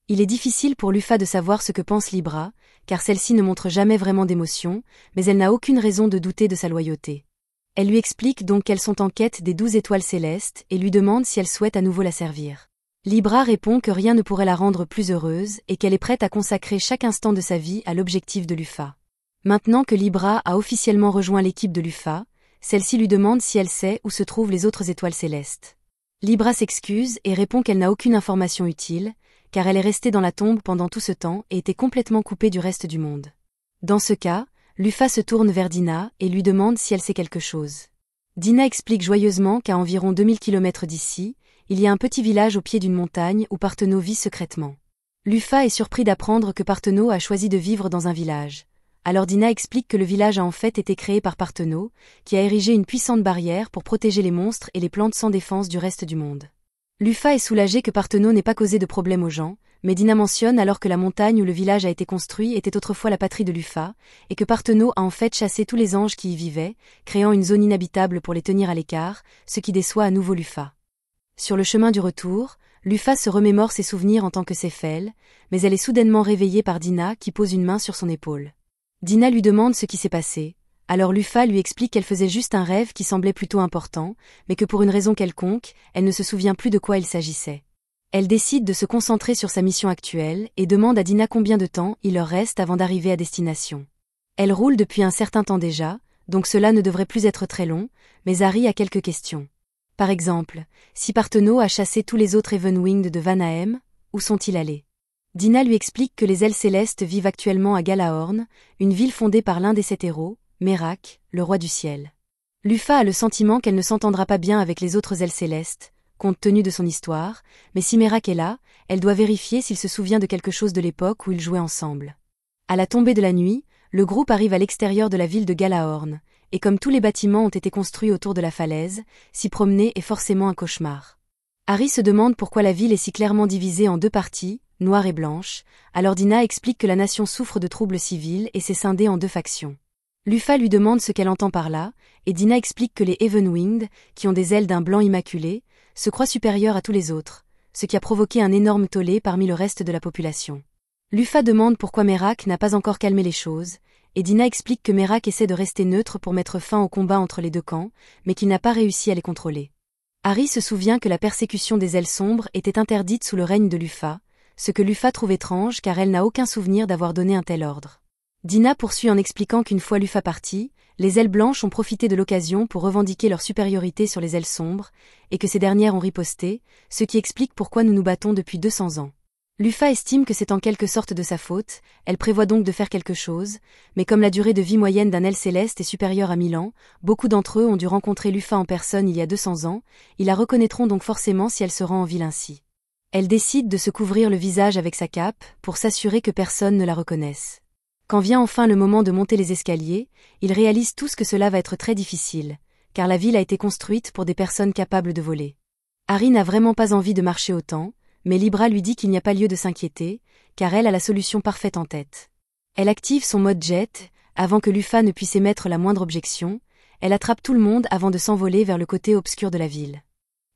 S1: Il est difficile pour Lufa de savoir ce que pense Libra, car celle-ci ne montre jamais vraiment d'émotion, mais elle n'a aucune raison de douter de sa loyauté. Elle lui explique donc qu'elles sont en quête des 12 étoiles célestes et lui demande si elle souhaite à nouveau la servir. Libra répond que rien ne pourrait la rendre plus heureuse et qu'elle est prête à consacrer chaque instant de sa vie à l'objectif de Lufa. Maintenant que Libra a officiellement rejoint l'équipe de Lufa, celle-ci lui demande si elle sait où se trouvent les autres étoiles célestes. Libra s'excuse et répond qu'elle n'a aucune information utile, car elle est restée dans la tombe pendant tout ce temps et était complètement coupée du reste du monde. Dans ce cas, Lufa se tourne vers Dina et lui demande si elle sait quelque chose. Dina explique joyeusement qu'à environ 2000 km d'ici, il y a un petit village au pied d'une montagne où Parthenau vit secrètement. Lufa est surpris d'apprendre que Parthenau a choisi de vivre dans un village. Alors Dina explique que le village a en fait été créé par Parthenau, qui a érigé une puissante barrière pour protéger les monstres et les plantes sans défense du reste du monde. Lufa est soulagée que Parthenau n'ait pas causé de problème aux gens, mais Dina mentionne alors que la montagne où le village a été construit était autrefois la patrie de Lufa, et que Parthenau a en fait chassé tous les anges qui y vivaient, créant une zone inhabitable pour les tenir à l'écart, ce qui déçoit à nouveau Lufa. Sur le chemin du retour, Lufa se remémore ses souvenirs en tant que Céphale, mais elle est soudainement réveillée par Dina qui pose une main sur son épaule. Dina lui demande ce qui s'est passé, alors Lufa lui explique qu'elle faisait juste un rêve qui semblait plutôt important, mais que pour une raison quelconque, elle ne se souvient plus de quoi il s'agissait. Elle décide de se concentrer sur sa mission actuelle et demande à Dina combien de temps il leur reste avant d'arriver à destination. Elle roule depuis un certain temps déjà, donc cela ne devrait plus être très long, mais Harry a quelques questions. Par exemple, si Parthenau a chassé tous les autres Evenwinged de Vanaheim, où sont-ils allés? Dina lui explique que les ailes célestes vivent actuellement à Galaorn, une ville fondée par l'un des 7 héros, Merak, le roi du ciel. Lufa a le sentiment qu'elle ne s'entendra pas bien avec les autres ailes célestes, compte tenu de son histoire, mais si Merak est là, elle doit vérifier s'il se souvient de quelque chose de l'époque où ils jouaient ensemble. À la tombée de la nuit, le groupe arrive à l'extérieur de la ville de Galaorn, et comme tous les bâtiments ont été construits autour de la falaise, s'y promener est forcément un cauchemar. Harry se demande pourquoi la ville est si clairement divisée en 2 parties, noire et blanche, alors Dina explique que la nation souffre de troubles civils et s'est scindée en 2 factions. Lufa lui demande ce qu'elle entend par là, et Dina explique que les Evenwinged, qui ont des ailes d'un blanc immaculé, se croient supérieurs à tous les autres, ce qui a provoqué un énorme tollé parmi le reste de la population. Lufa demande pourquoi Merak n'a pas encore calmé les choses, et Dina explique que Merak essaie de rester neutre pour mettre fin au combat entre les deux camps, mais qu'il n'a pas réussi à les contrôler. Harry se souvient que la persécution des ailes sombres était interdite sous le règne de Lufa, ce que Lufa trouve étrange car elle n'a aucun souvenir d'avoir donné un tel ordre. Dina poursuit en expliquant qu'une fois Lufa parti, les ailes blanches ont profité de l'occasion pour revendiquer leur supériorité sur les ailes sombres, et que ces dernières ont riposté, ce qui explique pourquoi nous nous battons depuis 200 ans. Lufa estime que c'est en quelque sorte de sa faute, elle prévoit donc de faire quelque chose, mais comme la durée de vie moyenne d'un aile céleste est supérieure à 1000 ans, beaucoup d'entre eux ont dû rencontrer Lufa en personne il y a 200 ans, ils la reconnaîtront donc forcément si elle se rend en ville ainsi. Elle décide de se couvrir le visage avec sa cape, pour s'assurer que personne ne la reconnaisse. Quand vient enfin le moment de monter les escaliers, ils réalisent tous que cela va être très difficile, car la ville a été construite pour des personnes capables de voler. Harry n'a vraiment pas envie de marcher autant, mais Libra lui dit qu'il n'y a pas lieu de s'inquiéter, car elle a la solution parfaite en tête. Elle active son mode jet, avant que Lufa ne puisse émettre la moindre objection, elle attrape tout le monde avant de s'envoler vers le côté obscur de la ville.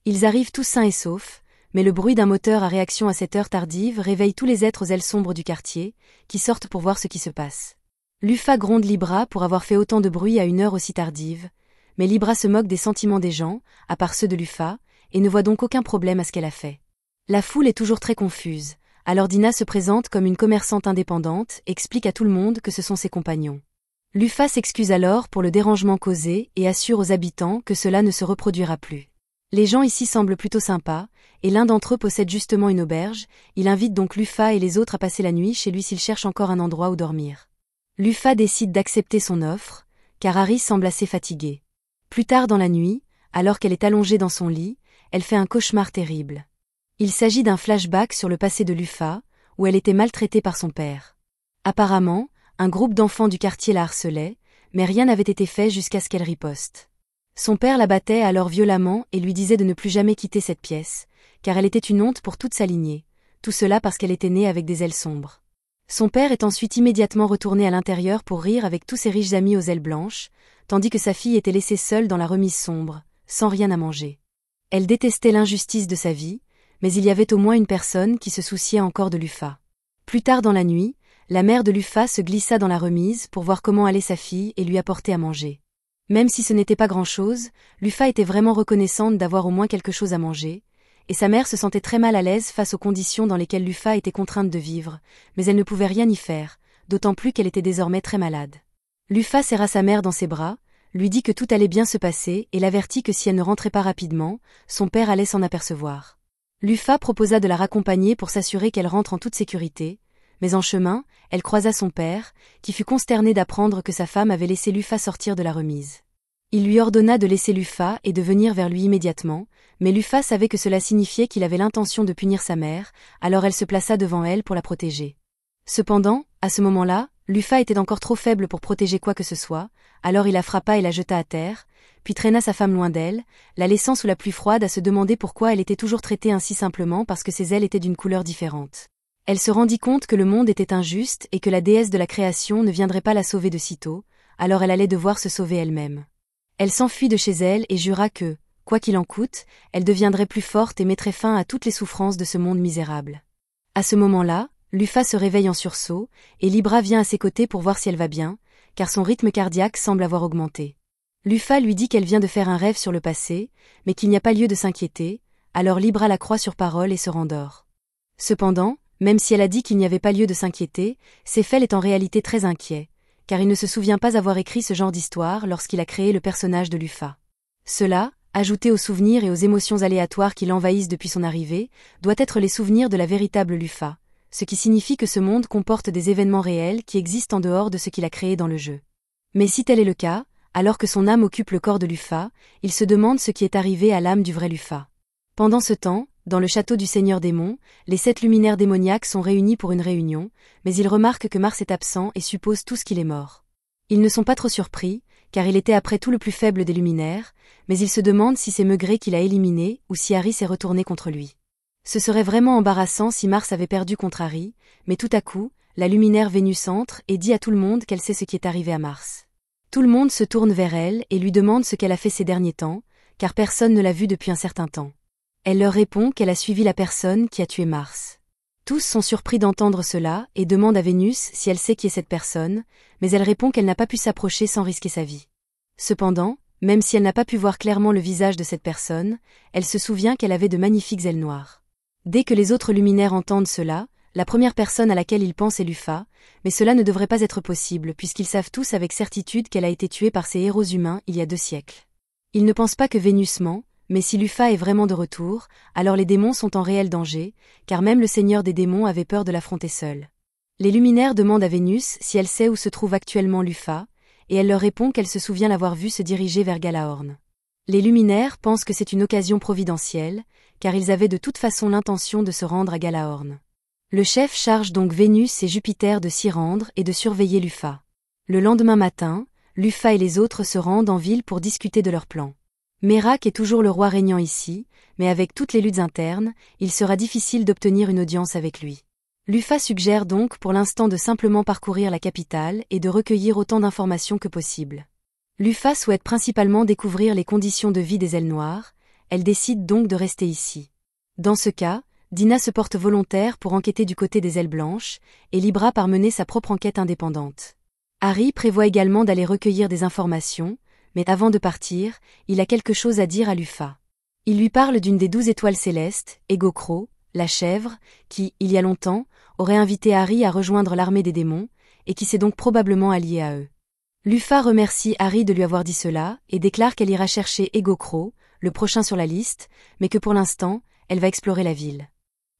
S1: Ils arrivent tous sains et saufs, mais le bruit d'un moteur à réaction à cette heure tardive réveille tous les êtres aux ailes sombres du quartier, qui sortent pour voir ce qui se passe. Lufa gronde Libra pour avoir fait autant de bruit à une heure aussi tardive, mais Libra se moque des sentiments des gens, à part ceux de Lufa, et ne voit donc aucun problème à ce qu'elle a fait. La foule est toujours très confuse, alors Dina se présente comme une commerçante indépendante et explique à tout le monde que ce sont ses compagnons. Lufa s'excuse alors pour le dérangement causé et assure aux habitants que cela ne se reproduira plus. Les gens ici semblent plutôt sympas, et l'un d'entre eux possède justement une auberge, il invite donc Lufa et les autres à passer la nuit chez lui s'ils cherchent encore un endroit où dormir. Lufa décide d'accepter son offre, car Harry semble assez fatigué. Plus tard dans la nuit, alors qu'elle est allongée dans son lit, elle fait un cauchemar terrible. Il s'agit d'un flashback sur le passé de Lufa, où elle était maltraitée par son père. Apparemment, un groupe d'enfants du quartier la harcelait, mais rien n'avait été fait jusqu'à ce qu'elle riposte. Son père la battait alors violemment et lui disait de ne plus jamais quitter cette pièce, car elle était une honte pour toute sa lignée, tout cela parce qu'elle était née avec des ailes sombres. Son père est ensuite immédiatement retourné à l'intérieur pour rire avec tous ses riches amis aux ailes blanches, tandis que sa fille était laissée seule dans la remise sombre, sans rien à manger. Elle détestait l'injustice de sa vie, mais il y avait au moins une personne qui se souciait encore de Lufa. Plus tard dans la nuit, la mère de Lufa se glissa dans la remise pour voir comment allait sa fille et lui apporter à manger. Même si ce n'était pas grand-chose, Lufa était vraiment reconnaissante d'avoir au moins quelque chose à manger, et sa mère se sentait très mal à l'aise face aux conditions dans lesquelles Lufa était contrainte de vivre, mais elle ne pouvait rien y faire, d'autant plus qu'elle était désormais très malade. Lufa serra sa mère dans ses bras, lui dit que tout allait bien se passer et l'avertit que si elle ne rentrait pas rapidement, son père allait s'en apercevoir. Lufa proposa de la raccompagner pour s'assurer qu'elle rentre en toute sécurité, mais en chemin, elle croisa son père, qui fut consterné d'apprendre que sa femme avait laissé Lufa sortir de la remise. Il lui ordonna de laisser Lufa et de venir vers lui immédiatement, mais Lufa savait que cela signifiait qu'il avait l'intention de punir sa mère, alors elle se plaça devant elle pour la protéger. Cependant, à ce moment-là, Lufa était encore trop faible pour protéger quoi que ce soit, alors il la frappa et la jeta à terre, puis traîna sa femme loin d'elle, la laissant sous la pluie froide à se demander pourquoi elle était toujours traitée ainsi simplement parce que ses ailes étaient d'une couleur différente. Elle se rendit compte que le monde était injuste et que la déesse de la création ne viendrait pas la sauver de sitôt, alors elle allait devoir se sauver elle-même. Elle s'enfuit de chez elle et jura que, quoi qu'il en coûte, elle deviendrait plus forte et mettrait fin à toutes les souffrances de ce monde misérable. À ce moment-là, Lufa se réveille en sursaut, et Libra vient à ses côtés pour voir si elle va bien, car son rythme cardiaque semble avoir augmenté. Lufa lui dit qu'elle vient de faire un rêve sur le passé, mais qu'il n'y a pas lieu de s'inquiéter, alors Libra la croit sur parole et se rendort. Cependant, même si elle a dit qu'il n'y avait pas lieu de s'inquiéter, Céphale est en réalité très inquiet, car il ne se souvient pas avoir écrit ce genre d'histoire lorsqu'il a créé le personnage de Lufa. Cela, ajouté aux souvenirs et aux émotions aléatoires qui l'envahissent depuis son arrivée, doit être les souvenirs de la véritable Lufa, ce qui signifie que ce monde comporte des événements réels qui existent en dehors de ce qu'il a créé dans le jeu. Mais si tel est le cas, alors que son âme occupe le corps de Lufa, il se demande ce qui est arrivé à l'âme du vrai Lufa. Pendant ce temps, dans le château du Seigneur Démon, les 7 luminaires démoniaques sont réunis pour une réunion, mais ils remarquent que Mars est absent et supposent tous qu'il est mort. Ils ne sont pas trop surpris, car il était après tout le plus faible des luminaires, mais ils se demandent si c'est Maigret qui l'a éliminé ou si Harry s'est retourné contre lui. Ce serait vraiment embarrassant si Mars avait perdu contre Harry, mais tout à coup, la luminaire Vénus entre et dit à tout le monde qu'elle sait ce qui est arrivé à Mars. Tout le monde se tourne vers elle et lui demande ce qu'elle a fait ces derniers temps, car personne ne l'a vue depuis un certain temps. Elle leur répond qu'elle a suivi la personne qui a tué Mars. Tous sont surpris d'entendre cela et demandent à Vénus si elle sait qui est cette personne, mais elle répond qu'elle n'a pas pu s'approcher sans risquer sa vie. Cependant, même si elle n'a pas pu voir clairement le visage de cette personne, elle se souvient qu'elle avait de magnifiques ailes noires. Dès que les autres luminaires entendent cela, la première personne à laquelle ils pensent est Lufa, mais cela ne devrait pas être possible puisqu'ils savent tous avec certitude qu'elle a été tuée par ces héros humains il y a 2 siècles. Ils ne pensent pas que Vénus ment, mais si Lufa est vraiment de retour, alors les démons sont en réel danger, car même le seigneur des démons avait peur de l'affronter seul. Les luminaires demandent à Vénus si elle sait où se trouve actuellement Lufa, et elle leur répond qu'elle se souvient l'avoir vu se diriger vers Galaorn. Les luminaires pensent que c'est une occasion providentielle, car ils avaient de toute façon l'intention de se rendre à Galaorn. Le chef charge donc Vénus et Jupiter de s'y rendre et de surveiller Lufa. Le lendemain matin, Lufa et les autres se rendent en ville pour discuter de leur plan. Merak est toujours le roi régnant ici, mais avec toutes les luttes internes, il sera difficile d'obtenir une audience avec lui. Lufa suggère donc pour l'instant de simplement parcourir la capitale et de recueillir autant d'informations que possible. Lufa souhaite principalement découvrir les conditions de vie des ailes noires, elle décide donc de rester ici. Dans ce cas, Dina se porte volontaire pour enquêter du côté des ailes blanches, et Libra part mener sa propre enquête indépendante. Harry prévoit également d'aller recueillir des informations, mais avant de partir, il a quelque chose à dire à Lufa. Il lui parle d'une des 12 étoiles célestes, Ego-Cro, la chèvre, qui, il y a longtemps, aurait invité Harry à rejoindre l'armée des démons, et qui s'est donc probablement alliée à eux. Lufa remercie Harry de lui avoir dit cela, et déclare qu'elle ira chercher Ego-Cro, le prochain sur la liste, mais que pour l'instant, elle va explorer la ville.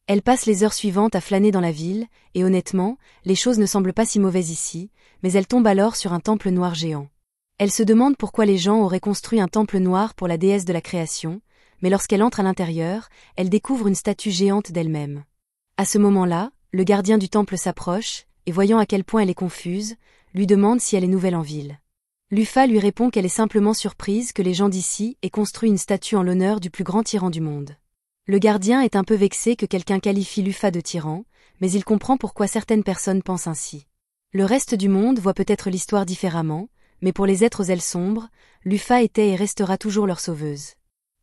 S1: Elle passe les heures suivantes à flâner dans la ville, et honnêtement, les choses ne semblent pas si mauvaises ici, mais elle tombe alors sur un temple noir géant. Elle se demande pourquoi les gens auraient construit un temple noir pour la déesse de la création, mais lorsqu'elle entre à l'intérieur, elle découvre une statue géante d'elle-même. À ce moment-là, le gardien du temple s'approche, et voyant à quel point elle est confuse, lui demande si elle est nouvelle en ville. Lufa lui répond qu'elle est simplement surprise que les gens d'ici aient construit une statue en l'honneur du plus grand tyran du monde. Le gardien est un peu vexé que quelqu'un qualifie Lufa de tyran, mais il comprend pourquoi certaines personnes pensent ainsi. Le reste du monde voit peut-être l'histoire différemment, mais pour les êtres aux ailes sombres, Lufa était et restera toujours leur sauveuse.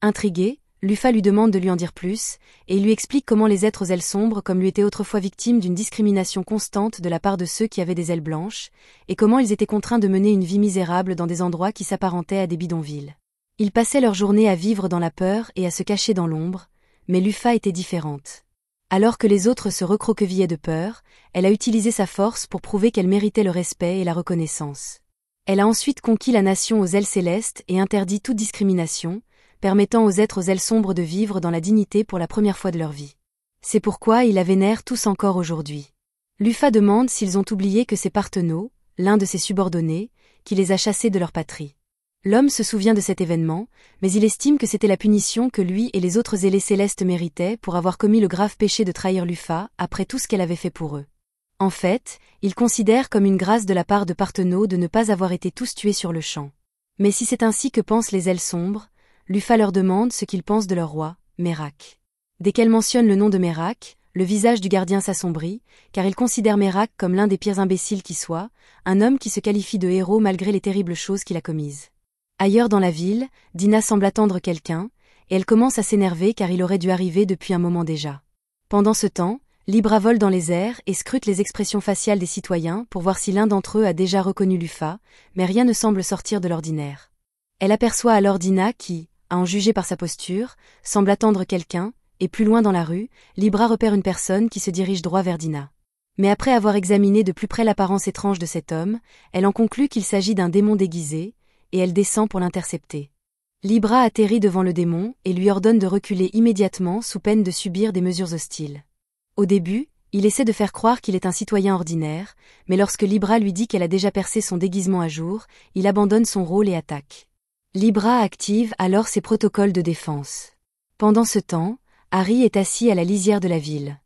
S1: Intrigué, Lufa lui demande de lui en dire plus, et il lui explique comment les êtres aux ailes sombres comme lui étaient autrefois victimes d'une discrimination constante de la part de ceux qui avaient des ailes blanches, et comment ils étaient contraints de mener une vie misérable dans des endroits qui s'apparentaient à des bidonvilles. Ils passaient leur journée à vivre dans la peur et à se cacher dans l'ombre, mais Lufa était différente. Alors que les autres se recroquevillaient de peur, elle a utilisé sa force pour prouver qu'elle méritait le respect et la reconnaissance. Elle a ensuite conquis la nation aux ailes célestes et interdit toute discrimination, permettant aux êtres aux ailes sombres de vivre dans la dignité pour la première fois de leur vie. C'est pourquoi ils la vénèrent tous encore aujourd'hui. Lufa demande s'ils ont oublié que c'est Parthenau, l'un de ses subordonnés, qui les a chassés de leur patrie. L'homme se souvient de cet événement, mais il estime que c'était la punition que lui et les autres ailés célestes méritaient pour avoir commis le grave péché de trahir Lufa après tout ce qu'elle avait fait pour eux. En fait, il considère comme une grâce de la part de Parthenau de ne pas avoir été tous tués sur le champ. Mais si c'est ainsi que pensent les ailes sombres, Lufa leur demande ce qu'ils pensent de leur roi, Merak. Dès qu'elle mentionne le nom de Merak, le visage du gardien s'assombrit, car il considère Merak comme l'un des pires imbéciles qui soit, un homme qui se qualifie de héros malgré les terribles choses qu'il a commises. Ailleurs dans la ville, Dina semble attendre quelqu'un, et elle commence à s'énerver car il aurait dû arriver depuis un moment déjà. Pendant ce temps, Libra vole dans les airs et scrute les expressions faciales des citoyens pour voir si l'un d'entre eux a déjà reconnu Lufa, mais rien ne semble sortir de l'ordinaire. Elle aperçoit alors Dina qui, à en juger par sa posture, semble attendre quelqu'un, et plus loin dans la rue, Libra repère une personne qui se dirige droit vers Dina. Mais après avoir examiné de plus près l'apparence étrange de cet homme, elle en conclut qu'il s'agit d'un démon déguisé, et elle descend pour l'intercepter. Libra atterrit devant le démon et lui ordonne de reculer immédiatement sous peine de subir des mesures hostiles. Au début, il essaie de faire croire qu'il est un citoyen ordinaire, mais lorsque Libra lui dit qu'elle a déjà percé son déguisement à jour, il abandonne son rôle et attaque. Libra active alors ses protocoles de défense. Pendant ce temps, Harry est assis à la lisière de la ville.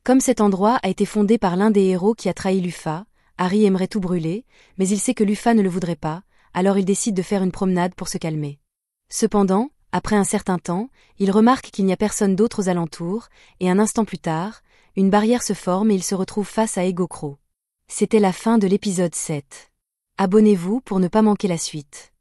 S1: Comme cet endroit a été fondé par l'un des héros qui a trahi Lufa, Harry aimerait tout brûler, mais il sait que Lufa ne le voudrait pas, alors il décide de faire une promenade pour se calmer. Cependant, après un certain temps, il remarque qu'il n'y a personne d'autre aux alentours, et un instant plus tard, une barrière se forme et il se retrouve face à Ego-Cro. C'était la fin de l'épisode 7. Abonnez-vous pour ne pas manquer la suite.